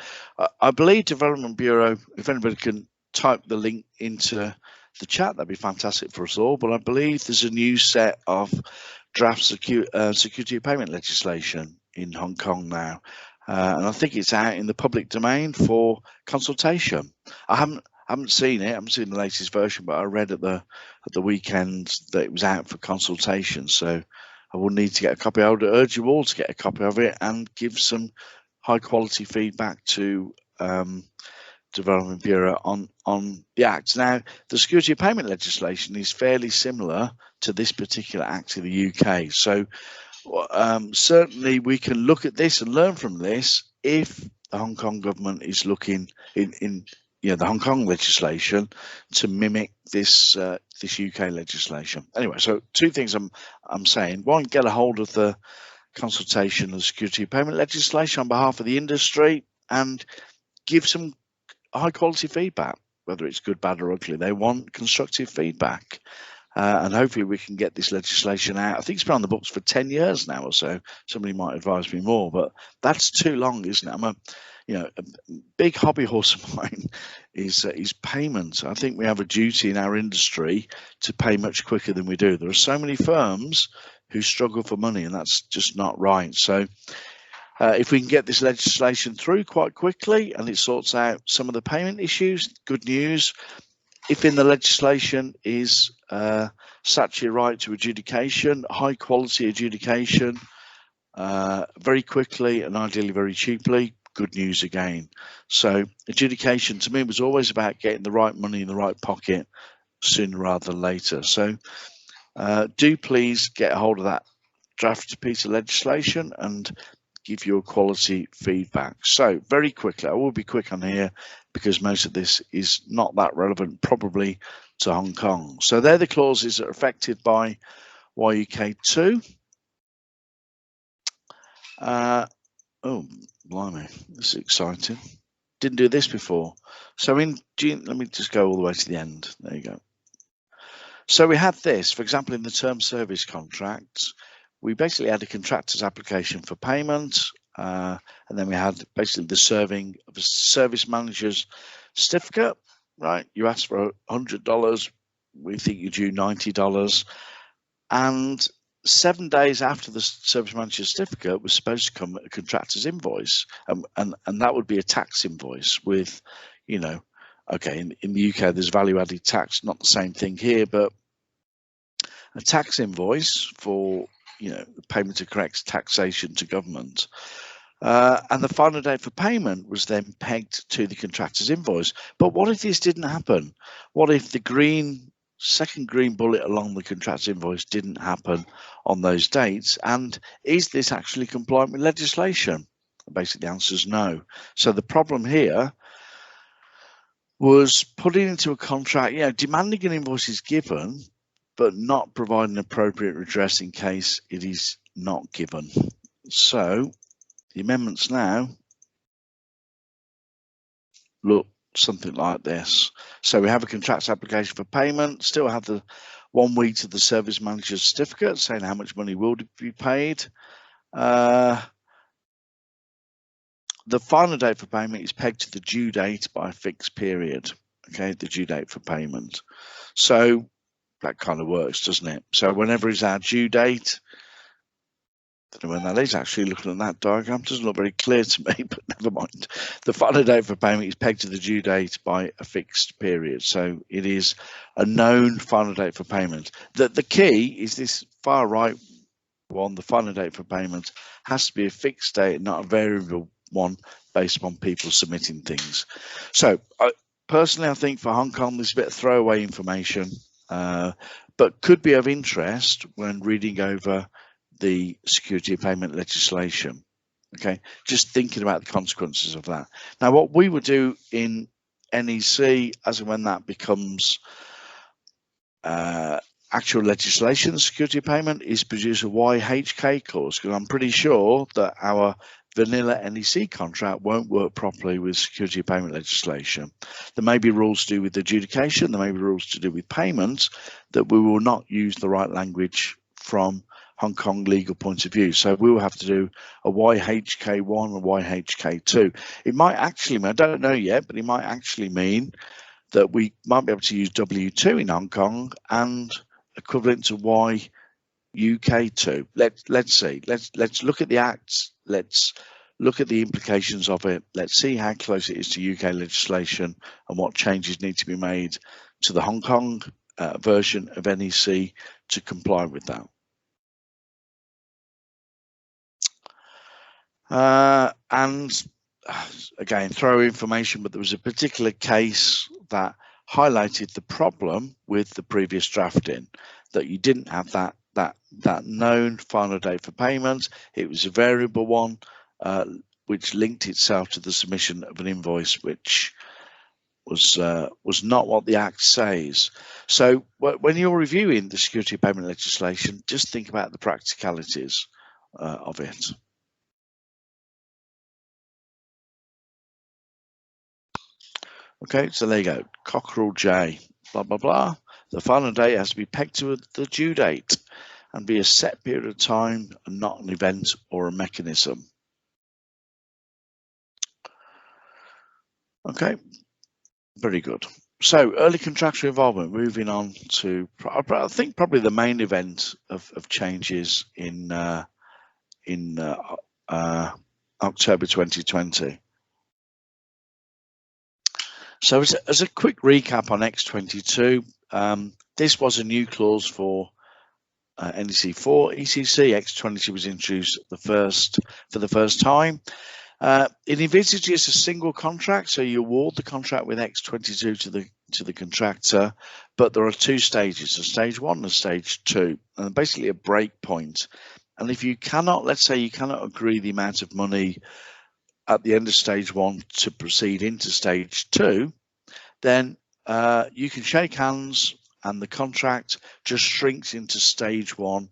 I believe Development Bureau, if anybody can type the link into the chat, that'd be fantastic for us all. But I believe there's a new set of draft security payment legislation in Hong Kong now. And I think it's out in the public domain for consultation. I haven't seen it. I haven't seen the latest version, but I read at the weekend that it was out for consultation. So I will need to get a copy. I would urge you all to get a copy of it and give some high quality feedback to Development Bureau on the Act. Now, the security payment legislation is fairly similar to this particular Act in the UK. So certainly we can look at this and learn from this if the Hong Kong government is looking in the Hong Kong legislation to mimic this this UK legislation. Anyway, so two things I'm saying. One, get a hold of the consultation of the security payment legislation on behalf of the industry and give some high quality feedback, whether it's good, bad or ugly. They want constructive feedback. And hopefully we can get this legislation out. I think it's been on the books for 10 years now or so. Somebody might advise me more, but that's too long, isn't it? A big hobby horse of mine is payment. I think we have a duty in our industry to pay much quicker than we do. There are so many firms who struggle for money, and that's just not right. So if we can get this legislation through quite quickly and it sorts out some of the payment issues, good news. If in the legislation is statutory right to adjudication, high quality adjudication, very quickly and ideally very cheaply, good news again. So adjudication to me was always about getting the right money in the right pocket sooner rather than later. So do please get a hold of that draft piece of legislation and give your quality feedback. So very quickly, I will be quick on here because most of this is not that relevant probably to Hong Kong. So they're the clauses that are affected by YUK2. Oh, blimey, this is exciting. Didn't do this before. So in June, let me just go all the way to the end. There you go. So we had this, for example, in the term service contracts, we basically had a contractor's application for payment, and then we had basically the serving of a service manager's certificate, right? You asked for $100, we think you're due $90, and 7 days after the service manager's certificate was supposed to come a contractor's invoice, and that would be a tax invoice with, okay, in the UK there's value-added tax, not the same thing here, but a tax invoice for payment of correct taxation to government. And the final date for payment was then pegged to the contractor's invoice. But what if this didn't happen? What if the second green bullet along the contractor's invoice didn't happen on those dates? And is this actually compliant with legislation? Basically, the answer is no. So the problem here was putting into a contract, demanding an invoice is given, but not providing appropriate redress in case it is not given. So the amendments now look something like this. So we have a contract application for payment, still have the 1 week to the service manager's certificate saying how much money will be paid. The final date for payment is pegged to the due date by a fixed period. Okay, the due date for payment. So that kind of works, doesn't it? So whenever is our due date, don't know when that is actually. Looking at that diagram, doesn't look very clear to me, but never mind. The final date for payment is pegged to the due date by a fixed period, so it is a known final date for payment. The key is this far right one. The final date for payment has to be a fixed date, not a variable one based upon people submitting things. So personally, I think for Hong Kong, there's a bit of throwaway information, but could be of interest when reading over the security of payment legislation. Okay, just thinking about the consequences of that. Now, what we would do in NEC, as and when that becomes actual legislation, the security of payment, is produce a YHK clause, because I'm pretty sure that our vanilla NEC contract won't work properly with security of payment legislation. There may be rules to do with adjudication, there may be rules to do with payments, that we will not use the right language from Hong Kong legal point of view. So we will have to do a YHK1 and YHK2. It might actually mean, I don't know yet, but it might actually mean that we might be able to use W2 in Hong Kong and equivalent to YUK2. Let's see. Let's look at the acts. Let's look at the implications of it. Let's see how close it is to UK legislation and what changes need to be made to the Hong Kong version of NEC to comply with that. And again, throw information, but there was a particular case that highlighted the problem with the previous drafting, that you didn't have that known final date for payment. It was a variable one, which linked itself to the submission of an invoice, which was not what the Act says. So when you're reviewing the security of payment legislation, just think about the practicalities of it. Okay, so there you go. Cockerel J, blah, blah, blah. The final date has to be pegged to the due date and be a set period of time and not an event or a mechanism. Okay, very good. So early contractual involvement, moving on to, I think, probably the main event of changes in October 2020. So as a quick recap on X22, this was a new clause for NEC 4 ECC. X22 was introduced for the first time. It envisages a single contract, so you award the contract with X22 to the contractor, but there are two stages, a stage 1 and stage 2, and basically a break point. And if you cannot, let's say you cannot agree the amount of money at the end of stage 1 to proceed into stage 2, then you can shake hands and the contract just shrinks into stage 1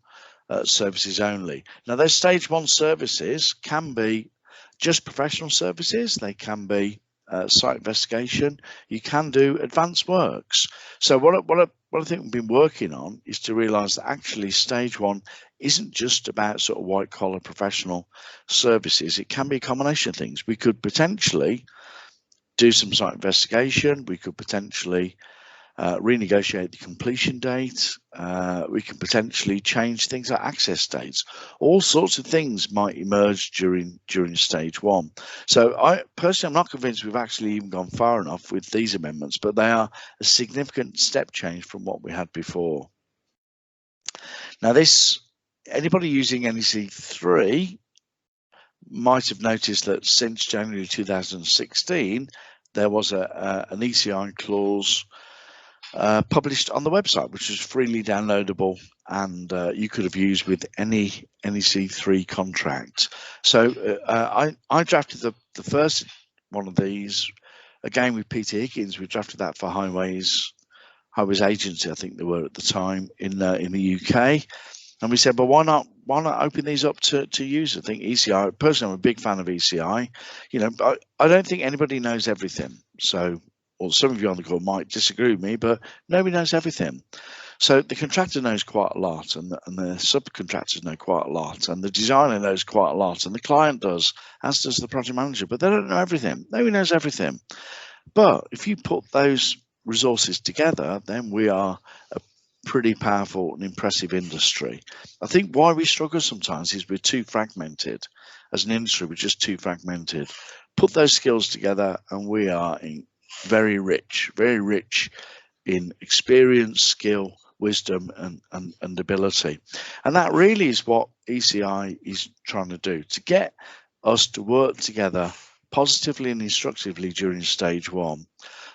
services only. Now, those stage 1 services can be just professional services, they can be site investigation, you can do advanced works. So what I think we've been working on is to realise that actually stage 1 isn't just about sort of white collar professional services. It can be a combination of things. We could potentially do some site investigation, we could potentially renegotiate the completion date, we can potentially change things like access dates. All sorts of things might emerge during stage 1. So I personally, I'm not convinced we've actually even gone far enough with these amendments, but they are a significant step change from what we had before. Now, anybody using NEC 3 might have noticed that since January 2016, there was an ECI clause published on the website, which was freely downloadable, and you could have used with any NEC 3 contract. So I drafted the first one of these, again with Peter Higgins. We drafted that for Highways Agency, I think they were at the time, in the UK. And we said, well, why not open these up to use? I think ECI, personally, I'm a big fan of ECI. You know, I don't think anybody knows everything. So, or some of you on the call might disagree with me, but nobody knows everything. So the contractor knows quite a lot, and the subcontractors know quite a lot, and the designer knows quite a lot, and the client does, as does the project manager, but they don't know everything. Nobody knows everything. But if you put those resources together, then we are pretty powerful and impressive industry. I think why we struggle sometimes is we're too fragmented. As an industry, we're just too fragmented. Put those skills together and we are very rich in experience, skill, wisdom and ability. And that really is what ECI is trying to do, to get us to work together positively and instructively during stage one,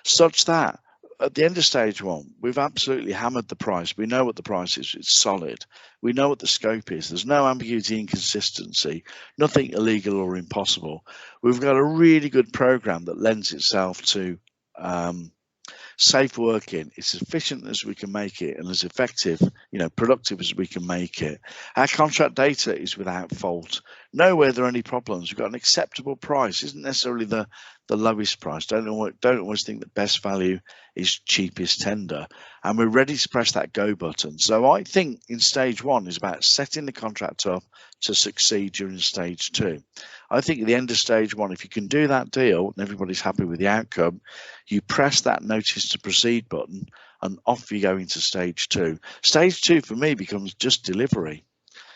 such that at the end of stage one, we've absolutely hammered the price. We know what the price is. It's solid. We know what the scope is. There's no ambiguity, inconsistency, nothing illegal or impossible. We've got a really good program that lends itself to safe working. It's as efficient as we can make it and as effective, productive as we can make it. Our contract data is without fault. Nowhere there are any problems. We've got an acceptable price. Isn't necessarily the lowest price. Don't always think that best value is cheapest tender. And we're ready to press that go button. So I think in stage one is about setting the contract up to succeed during stage two. I think at the end of stage one, if you can do that deal and everybody's happy with the outcome, you press that notice to proceed button and off you go into stage two. Stage two for me becomes just delivery.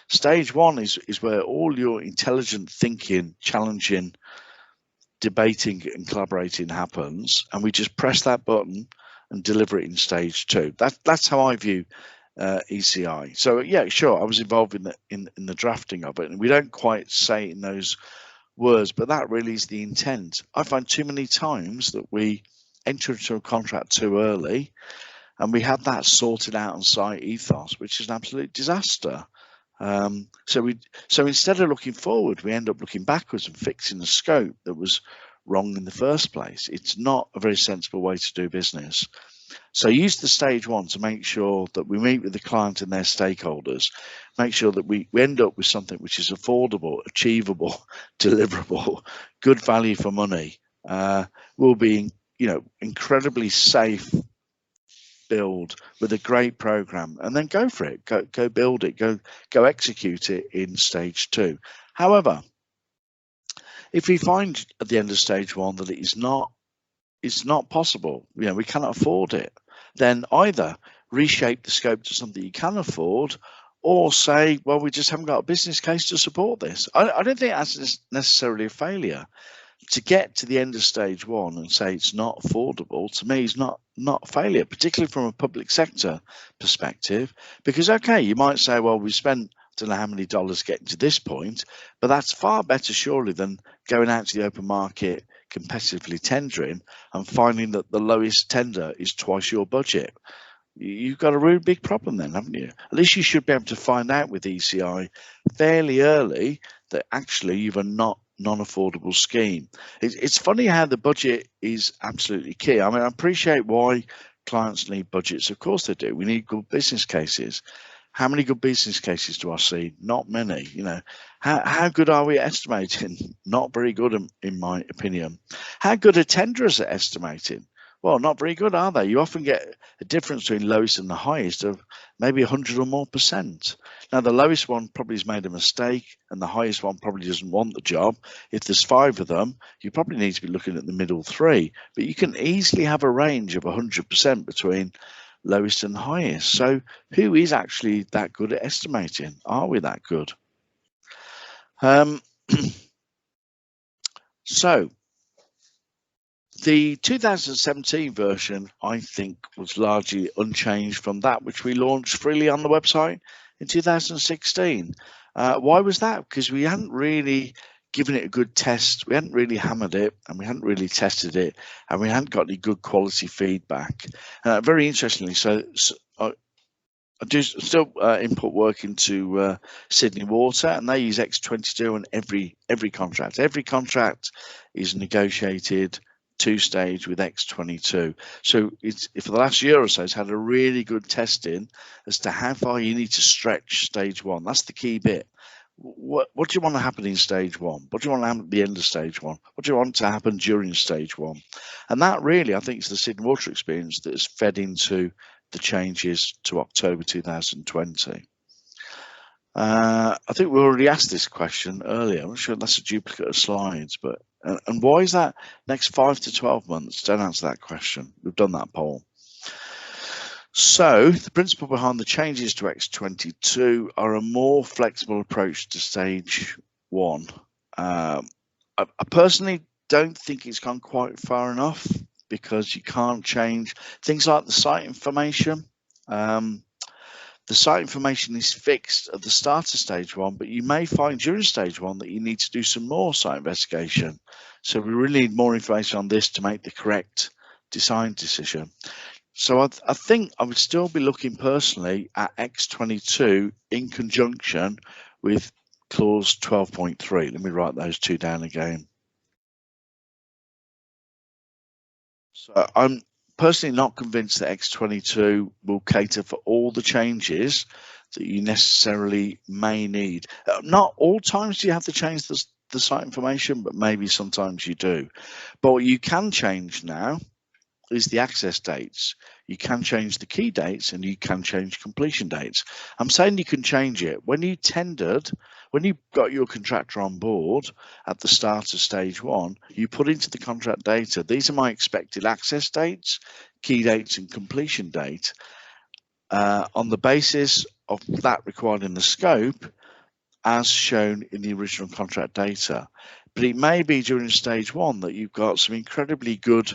Stage one is where all your intelligent thinking, challenging, debating and collaborating happens, and we just press that button and deliver it in stage two. That's how I view ECI. So yeah, sure, I was involved in the drafting of it, and we don't quite say it in those words, but that really is the intent. I find too many times that we enter into a contract too early, and we have that sorted out on site ethos, which is an absolute disaster. So instead of looking forward, we end up looking backwards and fixing the scope that was wrong in the first place. It's not a very sensible way to do business. So use the stage one to make sure that we meet with the client and their stakeholders, make sure that we end up with something which is affordable, achievable, deliverable, good value for money, will be, incredibly safe build with a great program, and then go for it, go build it, go execute it in stage two. However, if we find at the end of stage one that it's not possible, we cannot afford it, then either reshape the scope to something you can afford, or say, well, we just haven't got a business case to support this. I don't think that's necessarily a failure. To get to the end of stage one and say it's not affordable, to me, is not a failure, particularly from a public sector perspective, because, okay, you might say, well, we spent I don't know how many dollars getting to this point, but that's far better surely than going out to the open market, competitively tendering and finding that the lowest tender is twice your budget. You've got a really big problem then, haven't you? At least you should be able to find out with ECI fairly early that actually you've a non-affordable scheme. It's funny how the budget is absolutely key. I mean, I appreciate why clients need budgets. Of course they do. We need good business cases. How many good business cases do I see? Not many. How good are we at estimating? Not very good, in my opinion. How good are tenderers at estimating? Well, not very good, are they? You often get a difference between lowest and the highest of maybe 100 or more %. Now, the lowest one probably has made a mistake, and the highest one probably doesn't want the job. If there's 5 of them, you probably need to be looking at the middle 3. But you can easily have a range of 100% between lowest and highest. So who is actually that good at estimating? Are we that good? So the 2017 version, I think, was largely unchanged from that which we launched freely on the website in 2016. Why was that? Because we hadn't really given it a good test. We hadn't really hammered it, and we hadn't really tested it, and we hadn't got any good quality feedback. Very interestingly, so I do still input work into Sydney Water, and they use X22 on every contract. Every contract is negotiated 2-stage with X22. So it's for the last year or so, it's had a really good testing as to how far you need to stretch stage one. That's the key bit. What do you want to happen in stage one? What do you want to happen at the end of stage one? What do you want to happen during stage one? And that really, I think, is the Sydney Water experience that has fed into the changes to October 2020. I think we already asked this question earlier. I'm not sure that's a duplicate of slides, but and why is that next 5 to 12 months? Don't answer that question. We've done that poll. So the principle behind the changes to X22 are a more flexible approach to stage 1. I personally don't think it's gone quite far enough, because you can't change things like the site information. The site information is fixed at the start of stage 1, but you may find during stage 1 that you need to do some more site investigation. So we really need more information on this to make the correct design decision. So I think I would still be looking personally at X22 in conjunction with clause 12.3. Let me write those two down again. So I'm personally not convinced that X22 will cater for all the changes that you necessarily may need. Not all times do you have to change the site information, but maybe sometimes you do. But what you can change now is the access dates. You can change the key dates and you can change completion dates. I'm saying you can change it. When you tendered, when you got your contractor on board at the start of stage 1, you put into the contract data, these are my expected access dates, key dates and completion date. On the basis of that required in the scope, as shown in the original contract data. But it may be during stage 1 that you've got some incredibly good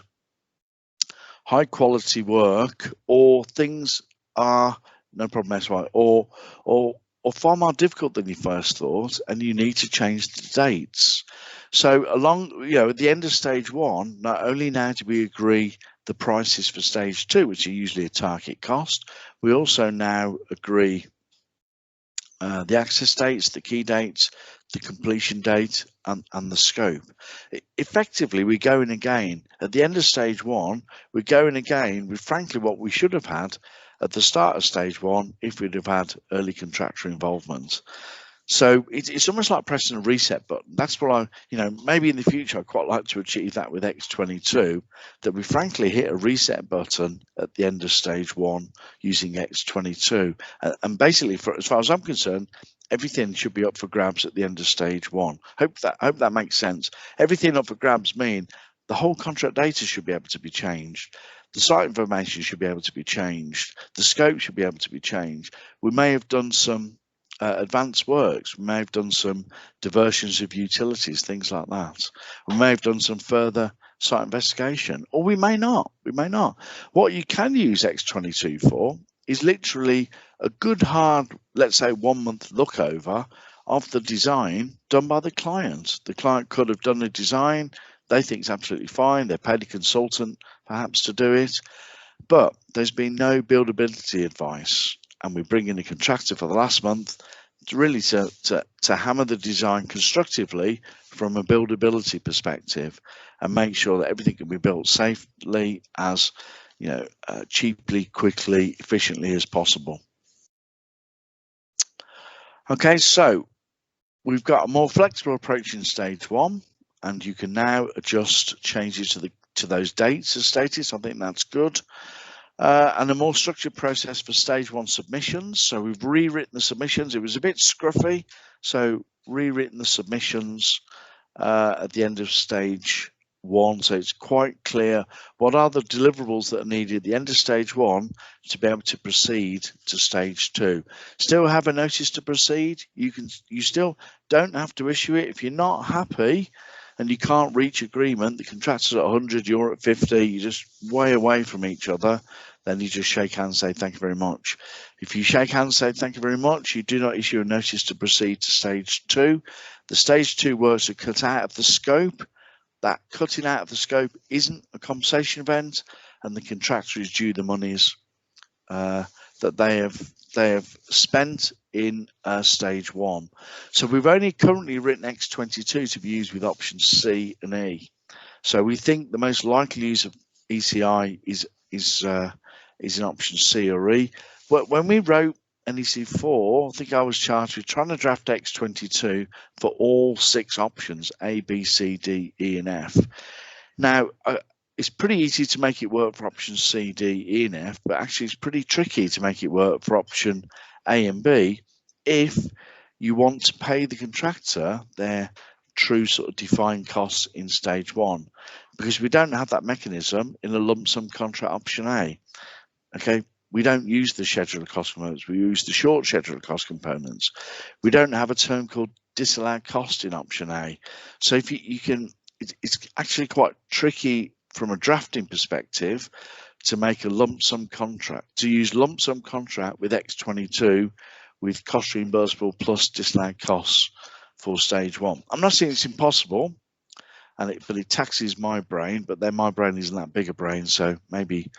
high quality work, or things are no problem SY, or far more difficult than you first thought, and you need to change the dates. So at the end of stage 1, not only now do we agree the prices for stage 2, which are usually a target cost, we also now agree the access dates, the key dates, the completion date, and the scope. Effectively, we go in again at the end of stage 1. We're going again with frankly what we should have had at the start of stage 1 if we'd have had early contractor involvement. So it's almost like pressing a reset button. That's what maybe in the future I'd quite like to achieve that with X22, that we frankly hit a reset button at the end of stage 1 using X22. And basically, as far as I'm concerned, everything should be up for grabs at the end of stage 1. Hope that makes sense. Everything up for grabs mean the whole contract data should be able to be changed. The site information should be able to be changed. The scope should be able to be changed. We may have done some advanced works. We may have done some diversions of utilities, things like that. We may have done some further site investigation, or we may not. What you can use X22 for is literally a good hard, let's say 1 month look over of the design done by the client. The client could have done a design, they think it's absolutely fine, they paid a consultant perhaps to do it, but there's been no buildability advice. And we bring in a contractor for the last month to really to hammer the design constructively from a buildability perspective, and make sure that everything can be built safely, as cheaply, quickly, efficiently as possible. Okay, so we've got a more flexible approach in stage 1, and you can now adjust changes to those dates as stated. So I think that's good. And a more structured process for stage 1 submissions. So we've rewritten the submissions. It was a bit scruffy, so rewritten the submissions at the end of stage 1. So it's quite clear what are the deliverables that are needed at the end of stage 1 to be able to proceed to stage 2. Still have a notice to proceed. You still don't have to issue it if you're not happy and you can't reach agreement. The contractor's at 100, you're at 50, you're just way away from each other. Then you just shake hands and say thank you very much. If you shake hands and say thank you very much, you do not issue a notice to proceed to stage 2. The stage 2 works are cut out of the scope. That cutting out of the scope isn't a compensation event, and the contractor is due the monies that they have spent in stage 1. So we've only currently written X22 to be used with options C and E. So we think the most likely use of ECI is in option C or E. When we wrote NEC 4, I think I was charged with trying to draft X22 for all 6 options, A, B, C, D, E, and F. Now, it's pretty easy to make it work for options C, D, E, and F, but actually it's pretty tricky to make it work for option A and B if you want to pay the contractor their true sort of defined costs in stage 1, because we don't have that mechanism in a lump sum contract option A. Okay, we don't use the schedule of cost components. We use the short schedule of cost components. We don't have a term called disallowed cost in option A. So if you can, it's actually quite tricky from a drafting perspective to make a lump sum contract, to use lump sum contract with X22 with cost reimbursable plus disallowed costs for stage 1. I'm not saying it's impossible, but it taxes my brain, but then my brain isn't that big a brain, so maybe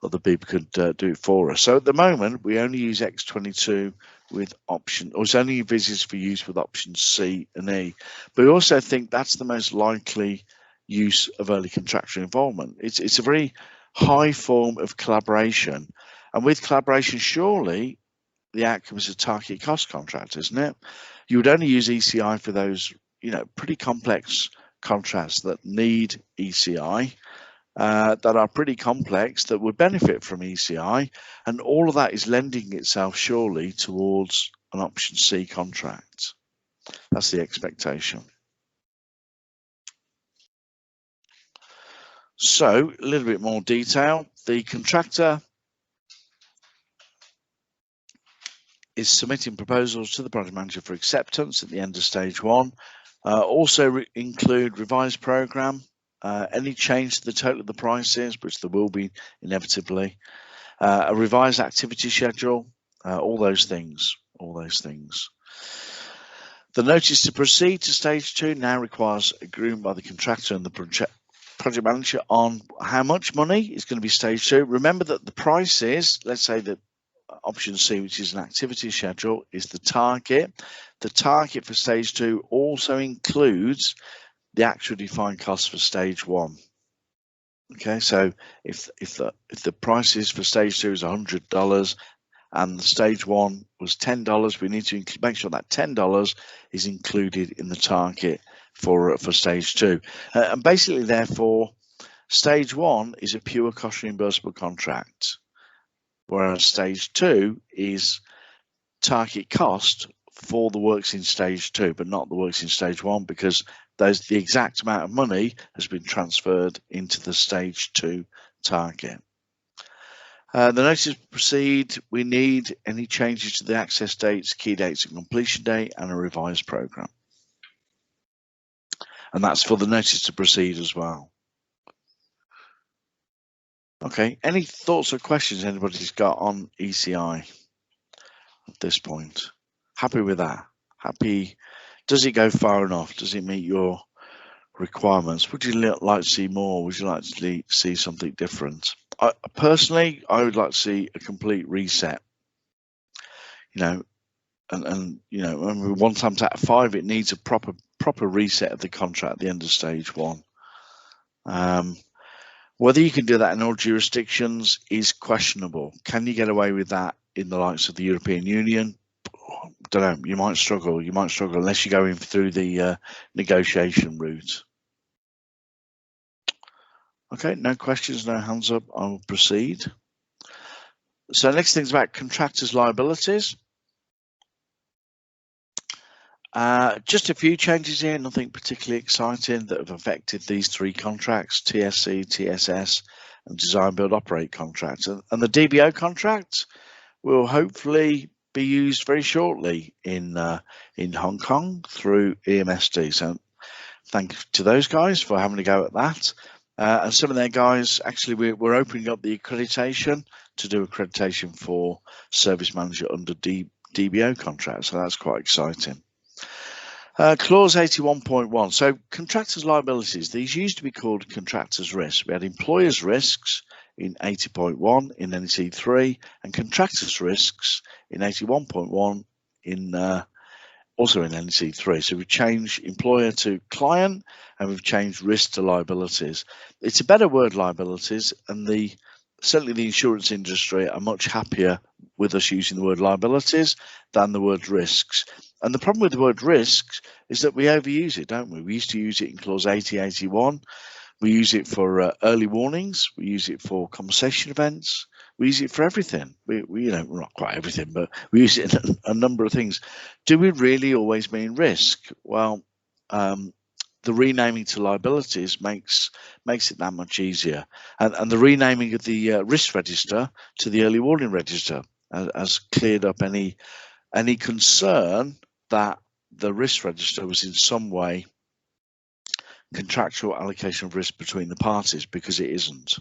other people could do it for us. So at the moment, we only use X22 with option, or it's only envisaged for use with options C and E. But we also think that's the most likely use of early contractual involvement. It's a very high form of collaboration, and with collaboration, surely the outcome is a target cost contract, isn't it? You would only use ECI for those, pretty complex contracts that need ECI, that are pretty complex, that would benefit from ECI, and all of that is lending itself surely towards an option C contract. That's the expectation. So a little bit more detail. The contractor is submitting proposals to the project manager for acceptance at the end of stage 1. Also include revised program, any change to the total of the prices, which there will be inevitably, a revised activity schedule, all those things. The notice to proceed to stage 2 now requires agreement by the contractor and the project manager on how much money is going to be stage 2. Remember that the prices, let's say that option C, which is an activity schedule, is the target. The target for stage 2 also includes the actual defined costs for stage 1. Okay, so if the prices for stage 2 is $100 and the stage 1 was $10, we need to make sure that $10 is included in the target for stage 2. And basically, therefore, stage 1 is a pure cost reimbursable contract, whereas stage 2 is target cost for the works in stage 2, but not the works in stage 1, because the exact amount of money has been transferred into the stage 2 target. The notice to proceed, we need any changes to the access dates, key dates and completion date, and a revised program. And that's for the notice to proceed as well. Okay, any thoughts or questions anybody's got on ECI at this point? Happy with that? Happy? Does it go far enough? Does it meet your requirements? Would you like to see more? Would you like to see something different? Personally, I would like to see a complete reset. And 1 times out of 5, it needs a proper reset of the contract at the end of stage 1. Whether you can do that in all jurisdictions is questionable. Can you get away with that in the likes of the European Union? Don't know. You might struggle. Unless you go in through the negotiation route. Okay, no questions, no hands up. I will proceed. So next thing's about contractors' liabilities. Just a few changes here, nothing particularly exciting that have affected these 3 contracts: TSC, TSS, and Design Build Operate contracts. And the DBO contract will hopefully be used very shortly in Hong Kong through EMSD. So thank you to those guys for having a go at that. And some of their guys, actually, we're opening up the accreditation to do accreditation for service manager under DBO contracts. So that's quite exciting. Clause 81.1. So contractors' liabilities, these used to be called contractors' risks. We had employers' risks in 80.1 in NEC 3 and contractors' risks in 81.1 in also in NEC 3. So we've changed employer to client and we've changed risk to liabilities. It's a better word, liabilities, and certainly the insurance industry are much happier with us using the word liabilities than the word risks. And the problem with the word risks is that we overuse it, don't we? We used to use it in clause 80, 81. We use it for early warnings. We use it for compensation events. We use it for everything. We not quite everything, but we use it in a number of things. Do we really always mean risk? Well, the renaming to liabilities makes it that much easier, and the renaming of the risk register to the early warning register has cleared up any concern that the risk register was in some way contractual allocation of risk between the parties, because it isn't.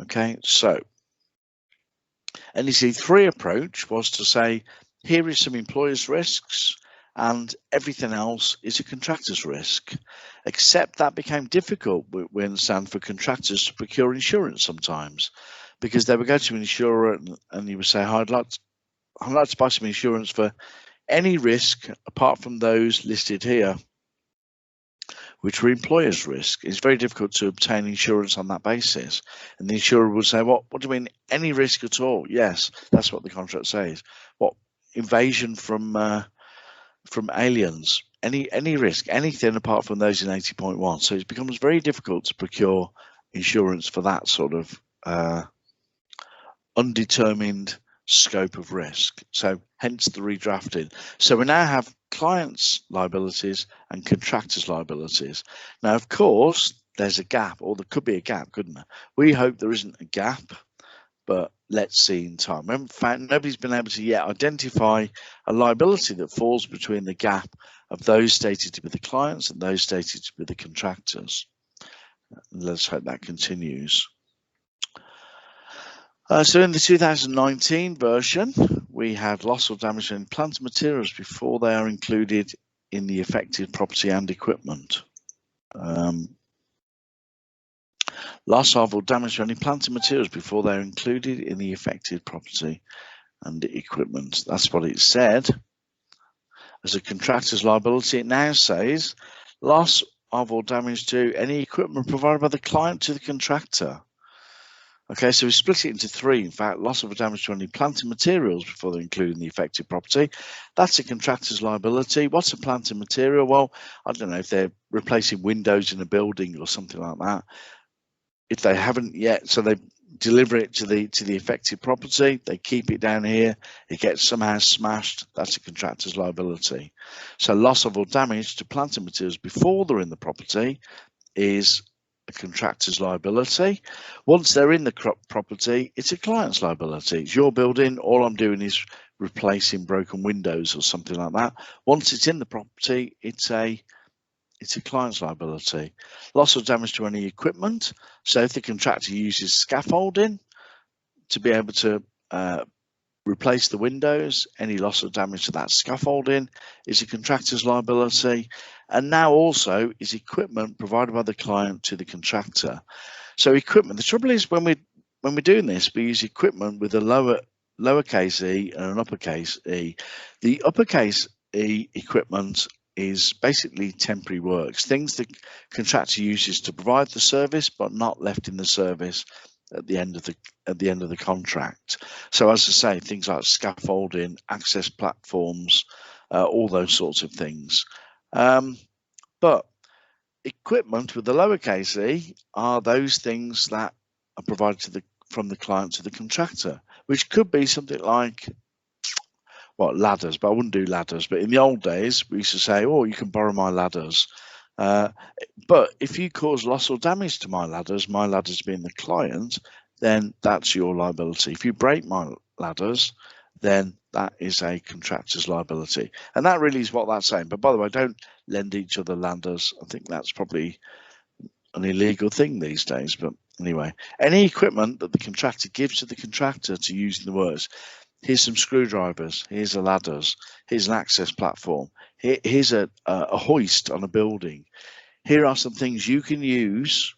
Okay, so NEC 3 approach was to say, here is some employer's risks and everything else is a contractor's risk, except that became difficult, we understand, for contractors to procure insurance sometimes, because they would go to an insurer and you would say, I'd like to buy some insurance for any risk apart from those listed here, which were employer's risk. It's very difficult to obtain insurance on that basis. And the insurer would say, what do you mean, any risk at all? Yes, that's what the contract says. What, invasion from aliens, any risk, anything apart from those in 80.1. So it becomes very difficult to procure insurance for that sort of undetermined scope of risk. So hence the redrafting. So we now have clients' liabilities and contractors' liabilities. Now, of course, there's a gap, or there could be a gap, couldn't there? We hope there isn't a gap, but let's see in time. In fact, nobody's been able to yet identify a liability that falls between the gap of those stated to be the clients and those stated to be the contractors. Let's hope that continues. So in the 2019 version, we have loss or damage to plant and materials before they are included in the affected property and equipment. Loss of or damage to any plant and materials before they're included in the affected property and equipment. That's what it said. As a contractor's liability, it now says loss of or damage to any equipment provided by the client to the contractor. Okay, so we split it into three. In fact, loss of or damage to any plant and materials before they're included in the affected property. That's a contractor's liability. What's a plant and material? Well, I don't know, if they're replacing windows in a building or something like that. If they haven't yet, so they deliver it to the affected property, they keep it down here, it gets somehow smashed, that's a contractor's liability. So loss of or damage to plant and materials before they're in the property is a contractor's liability. Once they're in the property, it's a client's liability. It's your building, all I'm doing is replacing broken windows or something like that. Once it's in the property, it's a client's liability. Loss or damage to any equipment. So if the contractor uses scaffolding to be able to replace the windows, any loss or damage to that scaffolding is a contractor's liability. And now also is equipment provided by the client to the contractor. So equipment, the trouble is when we're doing this, we use equipment with a lowercase e and an uppercase e. The uppercase e equipment is basically temporary works, things the contractor uses to provide the service but not left in the service at the end of the contract. So as I say, things like scaffolding, access platforms, all those sorts of things. But equipment with the lowercase e are those things that are provided from the client to the contractor, which could be something like, well, ladders, but I wouldn't do ladders. But in the old days, we used to say, oh, you can borrow my ladders. But if you cause loss or damage to my ladders being the client, then that's your liability. If you break my ladders, then that is a contractor's liability. And that really is what that's saying. But by the way, don't lend each other ladders. I think that's probably an illegal thing these days. But anyway, any equipment that the contractor gives to the contractor to use in the works. Here's some screwdrivers, here's a ladders, here's an access platform, here's a hoist on a building. Here are some things you can use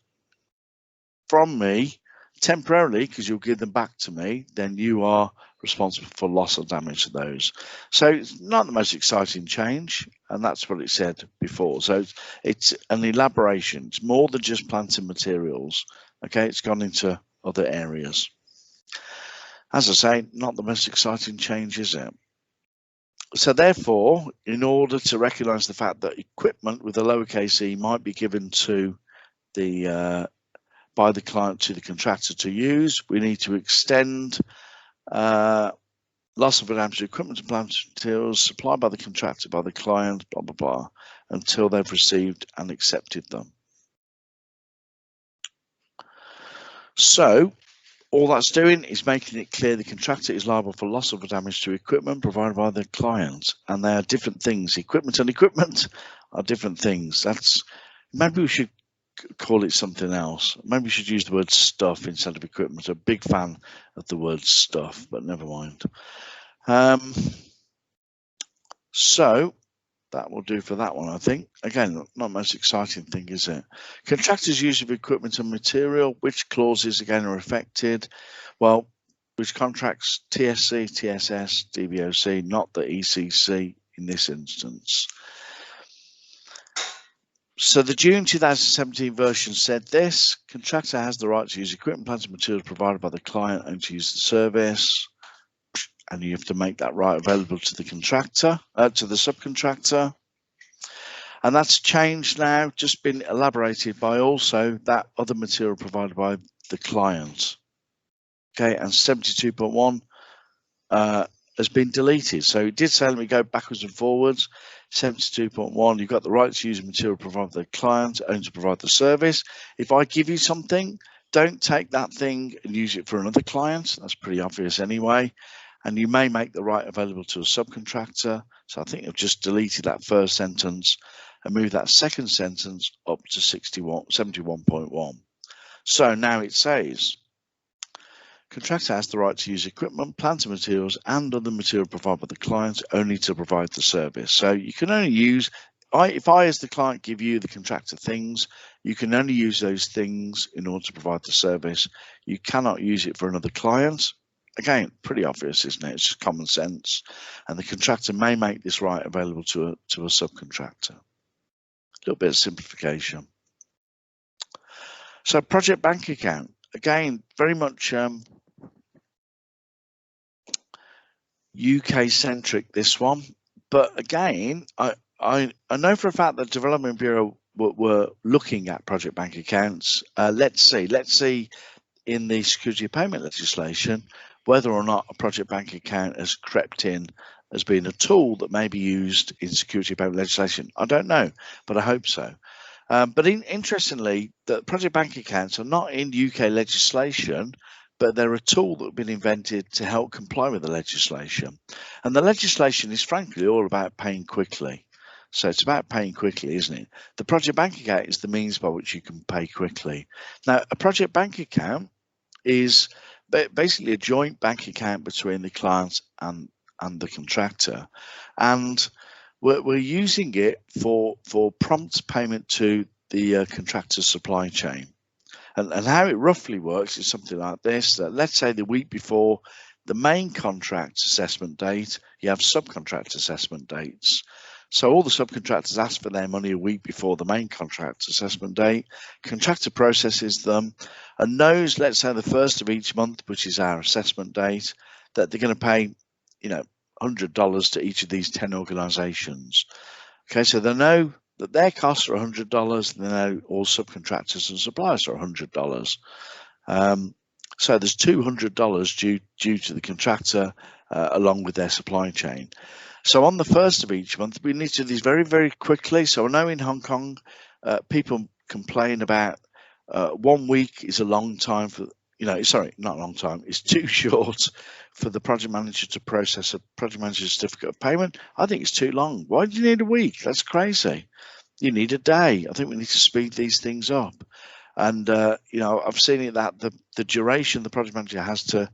from me temporarily because you'll give them back to me, then you are responsible for loss or damage to those. So it's not the most exciting change, and that's what it said before. So it's an elaboration, it's more than just plant and materials. Okay, it's gone into other areas. As I say, not the most exciting change, is it? So therefore, in order to recognise the fact that equipment with a lowercase e might be given to by the client to the contractor to use, we need to extend loss of damage to equipment and plant materials supplied by the contractor by the client, blah, blah, blah. until they've received and accepted them. So all that's doing is making it clear the contractor is liable for loss or damage to equipment provided by the client, and they are different things. Equipment and equipment are different things. Maybe we should call it something else. Maybe we should use the word stuff instead of equipment. I'm a big fan of the word stuff, but never mind. So that will do for that one, I think. Again, not the most exciting thing, is it? Contractors' use of equipment and material, which clauses again are affected? Well, which contracts? TSC, TSS, DBOC, not the ECC in this instance. So the June 2017 version said this: contractor has the right to use equipment, plants and materials provided by the client and to use the service. And you have to make that right available to the contractor, to the subcontractor. And that's changed now, just been elaborated by also that other material provided by the client. Okay, and 72.1 has been deleted. So it did say, let me go backwards and forwards. 72.1, you've got the right to use material provided by the client and to provide the service. If I give you something, don't take that thing and use it for another client. That's pretty obvious anyway. And you may make the right available to a subcontractor. So I think I've just deleted that first sentence and moved that second sentence up to 71.1. So now it says, contractor has the right to use equipment, plant and materials and other material provided by the client only to provide the service. So you can only use, if I as the client give you the contractor things, you can only use those things in order to provide the service. You cannot use it for another client. Again, pretty obvious, isn't it? It's just common sense. And the contractor may make this right available to a subcontractor. A little bit of simplification. So project bank account, again, very much UK centric, this one. But again, I know for a fact that Development Bureau were looking at project bank accounts. Let's see in the security of payment legislation whether or not a project bank account has crept in as being a tool that may be used in security of payment legislation. I don't know, but I hope so. But interestingly, the project bank accounts are not in UK legislation, but they're a tool that has been invented to help comply with the legislation. And the legislation is frankly all about paying quickly. So it's about paying quickly, isn't it? The project bank account is the means by which you can pay quickly. Now, a project bank account is basically a joint bank account between the client and the contractor, and we're using it for prompt payment to the contractor's supply chain. And how it roughly works is something like this: let's say the week before the main contract assessment date, you have subcontract assessment dates. So all the subcontractors ask for their money a week before the main contract assessment date. Contractor processes them and knows, let's say the first of each month, which is our assessment date, that they're going to pay, $100 to each of these 10 organizations. Okay, so they know that their costs are $100, and they know all subcontractors and suppliers are $100. So there's $200 due to the contractor along with their supply chain. So on the first of each month, we need to do this very, very quickly. So I know in Hong Kong, people complain about 1 week is a long time for, sorry, not a long time. It's too short for the project manager to process a project manager certificate of payment. I think it's too long. Why do you need a week? That's crazy. You need a day. I think we need to speed these things up. And, I've seen it that the duration the project manager has to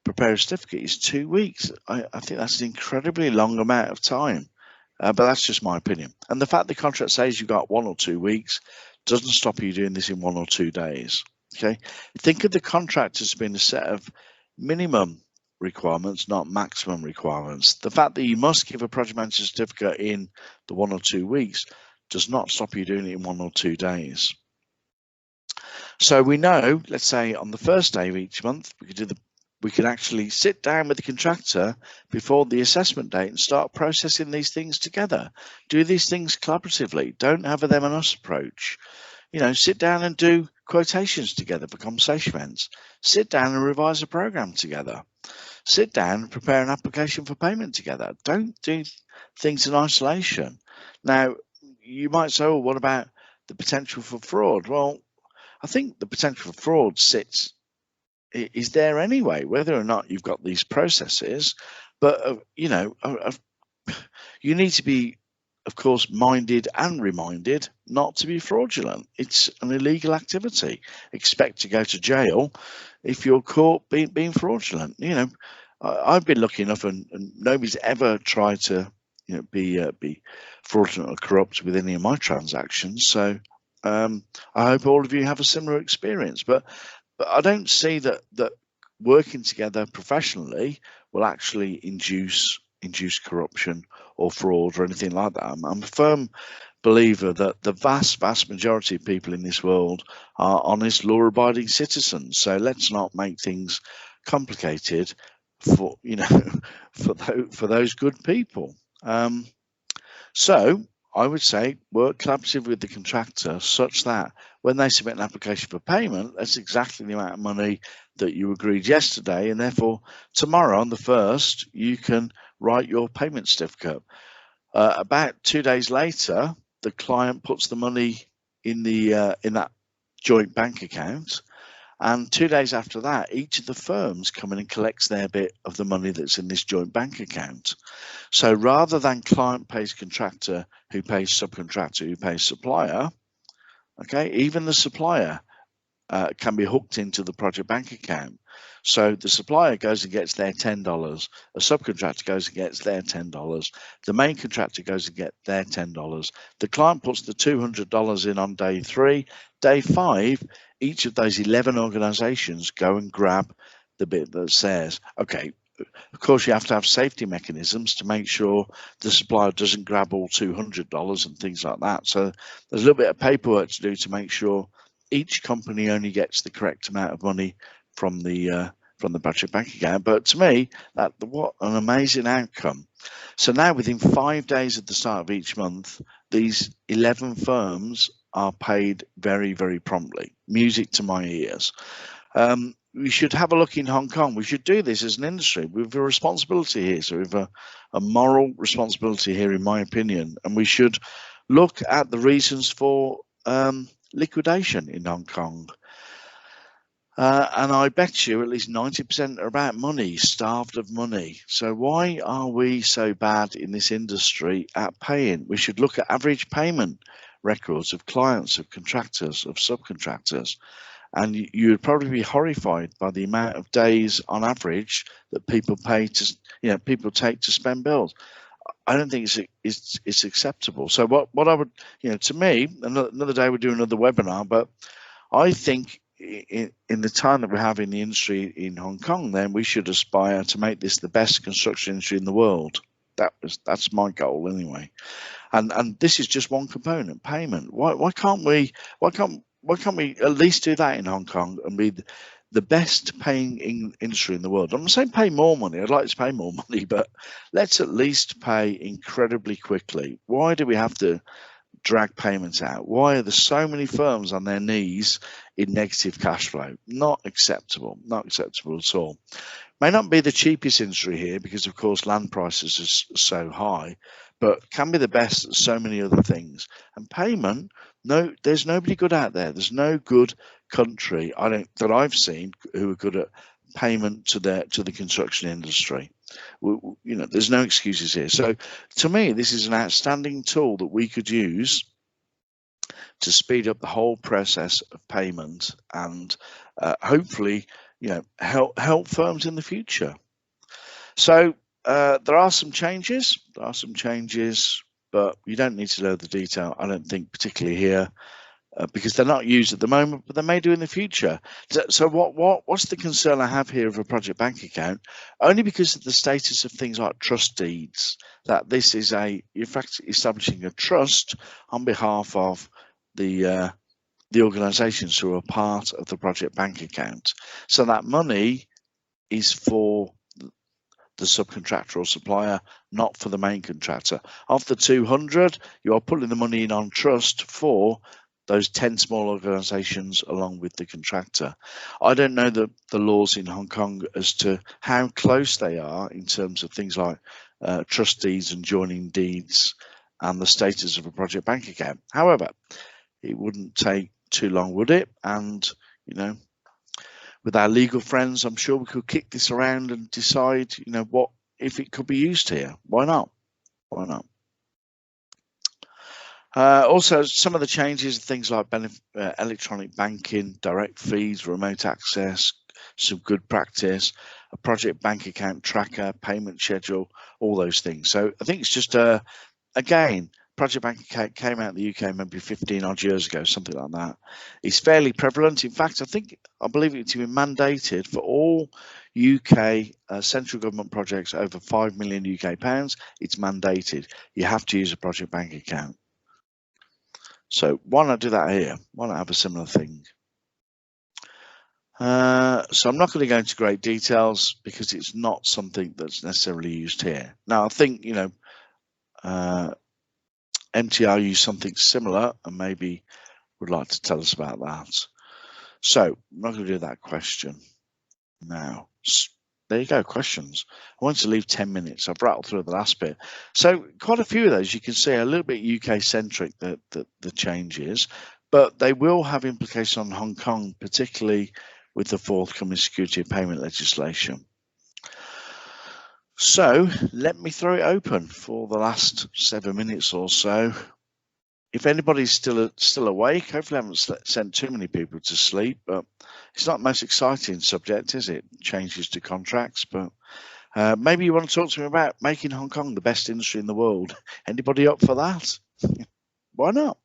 prepare a certificate is 2 weeks. I think that's an incredibly long amount of time, but that's just my opinion. And the fact the contract says you've got 1 or 2 weeks doesn't stop you doing this in 1 or 2 days. Okay, think of the contract as being a set of minimum requirements, not maximum requirements. The fact that you must give a project manager certificate in the 1 or 2 weeks does not stop you doing it in 1 or 2 days. So we know, let's say on the first day of each month, we could actually sit down with the contractor before the assessment date and start processing these things together. Do these things collaboratively. Don't have a them and us approach. Sit down and do quotations together for conversation events. Sit down and revise a program together. Sit down and prepare an application for payment together. Don't do things in isolation. Now, you might say, oh, what about the potential for fraud? Well, I think the potential for fraud is there anyway, whether or not you've got these processes. But you know, you need to be, of course, minded and reminded not to be fraudulent. It's an illegal activity. Expect to go to jail if you're caught being fraudulent. You know, I've been lucky enough, and nobody's ever tried to, you know, be fraudulent or corrupt with any of my transactions. So I hope all of you have a similar experience. But I don't see that working together professionally will actually induce corruption or fraud or anything like that. I'm a firm believer that the vast majority of people in this world are honest, law-abiding citizens. So let's not make things complicated for, you know, for those good people. So I would say work collaboratively with the contractor such that when they submit an application for payment, that's exactly the amount of money that you agreed yesterday, and therefore tomorrow on the 1st you can write your payment certificate. About 2 days later, the client puts the money in that joint bank account, and 2 days after that, each of the firms come in and collects their bit of the money that's in this joint bank account. So rather than client pays contractor, who pays subcontractor, who pays supplier, okay, even the supplier can be hooked into the project bank account. So the supplier goes and gets their $10, a subcontractor goes and gets their $10, the main contractor goes and gets their $10. The client puts the $200 in on day 3. Day 5, each of those 11 organizations go and grab the bit that says, okay, of course you have to have safety mechanisms to make sure the supplier doesn't grab all $200 and things like that. So there's a little bit of paperwork to do to make sure each company only gets the correct amount of money from the project bank account. But to me, what an amazing outcome. So now within 5 days at the start of each month, these 11 firms are paid very, very promptly. Music to my ears. We should have a look in Hong Kong. We should do this as an industry. We have a responsibility here. So we have a moral responsibility here, in my opinion. And we should look at the reasons for liquidation in Hong Kong. And I bet you at least 90% are about money, starved of money. So why are we so bad in this industry at paying? We should look at average payment records of clients, of contractors, of subcontractors. And you would probably be horrified by the amount of days on average that people pay to, you know, people take to spend bills. I don't think it's acceptable. So what I would, you know, to me, another day we'll do another webinar, but I think in the time that we have in the industry in Hong Kong, then we should aspire to make this the best construction industry in the world. That's my goal anyway. And this is just one component, payment. Why can't we at least do that in Hong Kong and be the best paying industry in the world? I'm not saying pay more money. I'd like to pay more money, but let's at least pay incredibly quickly. Why do we have to drag payments out? Why are there so many firms on their knees in negative cash flow? Not acceptable. Not acceptable at all. May not be the cheapest industry here because, of course, land prices are so high, but can be the best at so many other things. And payment, no, there's nobody good out there. There's no good country that I've seen who are good at payment to the construction industry. You know, there's no excuses here. So to me, this is an outstanding tool that we could use to speed up the whole process of payment and hopefully, you know, help firms in the future. So there are some changes. But you don't need to know the detail, I don't think, particularly here, because they're not used at the moment, but they may do in the future. So what's the concern I have here of a project bank account? Only because of the status of things like trust deeds, that this is in fact establishing a trust on behalf of the organisations who are part of the project bank account. So that money is for the subcontractor or supplier, not for the main contractor. Of the 200, you are putting the money in on trust for those 10 small organisations along with the contractor. I don't know the laws in Hong Kong as to how close they are in terms of things like trust deeds and joining deeds and the status of a project bank account. However, it wouldn't take too long, would it? And, you know, with our legal friends, I'm sure we could kick this around and decide, you know, what if it could be used here. Why not? Why not? Also, some of the changes, things like electronic banking, direct feeds, remote access, some good practice, a project bank account tracker, payment schedule, all those things. So I think it's just, again, project bank account came out in the UK maybe 15 odd years ago, something like that. It's fairly prevalent. In fact, I believe it to be mandated for all UK central government projects over 5 million UK pounds. It's mandated. You have to use a project bank account. So why not do that here? Why not have a similar thing? So I'm not going to go into great details because it's not something that's necessarily used here. Now, I think, you know, MTR use something similar and maybe would like to tell us about that. So I'm not going to do that question now. There you go, questions. I want to leave 10 minutes. I've rattled through the last bit. So quite a few of those you can see are a little bit UK centric, the changes, but they will have implications on Hong Kong, particularly with the forthcoming security of payment legislation. So let me throw it open for the last 7 minutes or so. If anybody's still awake, hopefully I haven't sent too many people to sleep, but it's not the most exciting subject, is it? Changes to contracts, but maybe you want to talk to me about making Hong Kong the best industry in the world. Anybody up for that? Why not?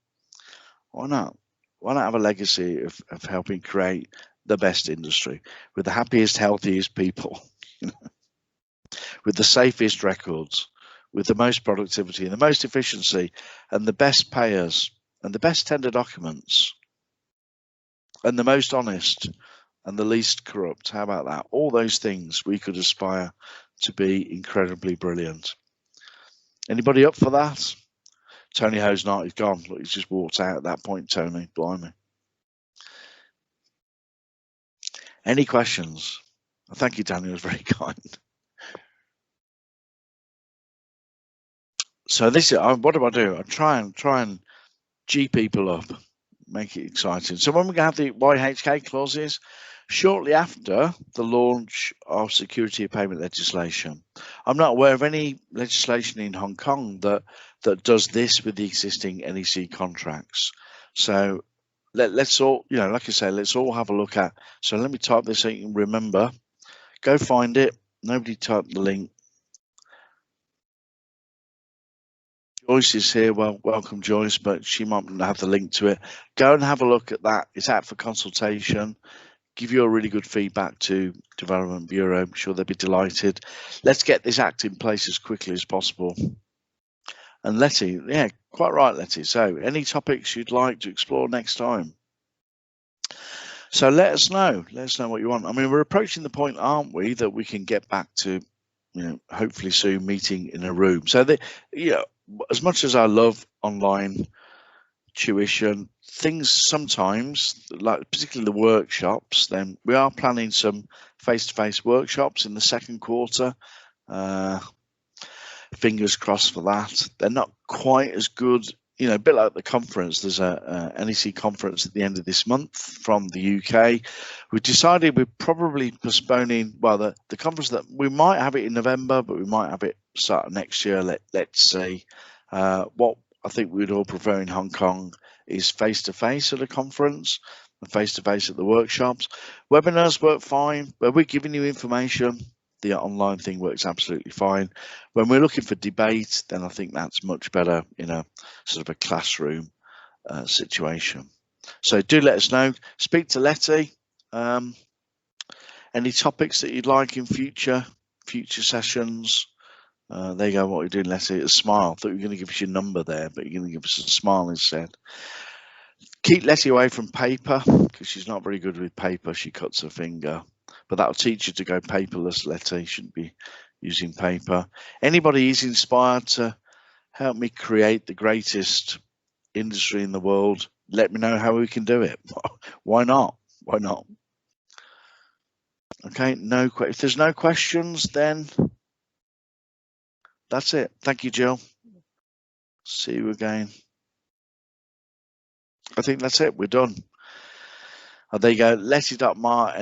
Why not? Why not have a legacy of helping create the best industry with the happiest, healthiest people, with the safest records, with the most productivity and the most efficiency and the best payers and the best tender documents and the most honest and the least corrupt. How about that? All those things we could aspire to be incredibly brilliant. Anybody up for that? Tony Ho's not, he's gone. Look, he's just walked out at that point, Tony. Blimey. Any questions? Thank you, Daniel. It was very kind. So this is what do I do? I try and G people up, make it exciting. So when we have the YHK clauses, shortly after the launch of security of payment legislation, I'm not aware of any legislation in Hong Kong that does this with the existing NEC contracts. So let's all, you know, like I say, let's all have a look at. So let me type this so you can remember. Go find it. Nobody type the link. Joyce is here. Well, welcome, Joyce, but she might not have the link to it. Go and have a look at that. It's out for consultation. Give you a really good feedback to Development Bureau. I'm sure they'll be delighted. Let's get this act in place as quickly as possible. And Letty, yeah, quite right, Letty. So any topics you'd like to explore next time? So let us know. Let us know what you want. I mean, we're approaching the point, aren't we, that we can get back to, you know, hopefully soon meeting in a room. So you know, as much as I love online tuition, things sometimes, like particularly the workshops, then we are planning some face-to-face workshops in the second quarter. Fingers crossed for that. They're not quite as good, you know, a bit like the conference. There's a NEC conference at the end of this month from the UK. We decided we're probably postponing, well, the conference that we might have it in November, but we might have it start of next year. Let's see. What I think we'd all prefer in Hong Kong is face-to-face at a conference and face-to-face at the workshops. Webinars work fine, but we're giving you information. The online thing works absolutely fine. When we're looking for debate, then I think that's much better in a sort of a classroom situation. So do let us know. Speak to Letty. Any topics that you'd like in future sessions? There you go. What you're doing, Letty, a smile. I thought you were going to give us your number there, but you're going to give us a smile instead. Keep Letty away from paper because she's not very good with paper. She cuts her finger. But that'll teach you to go paperless, Letty. Shouldn't be using paper. Anybody is inspired to help me create the greatest industry in the world, let me know how we can do it. Why not? Why not? Okay, if there's no questions, then that's it. Thank you, Jill. See you again. I think that's it. We're done. Oh, there you go. Letty.Martin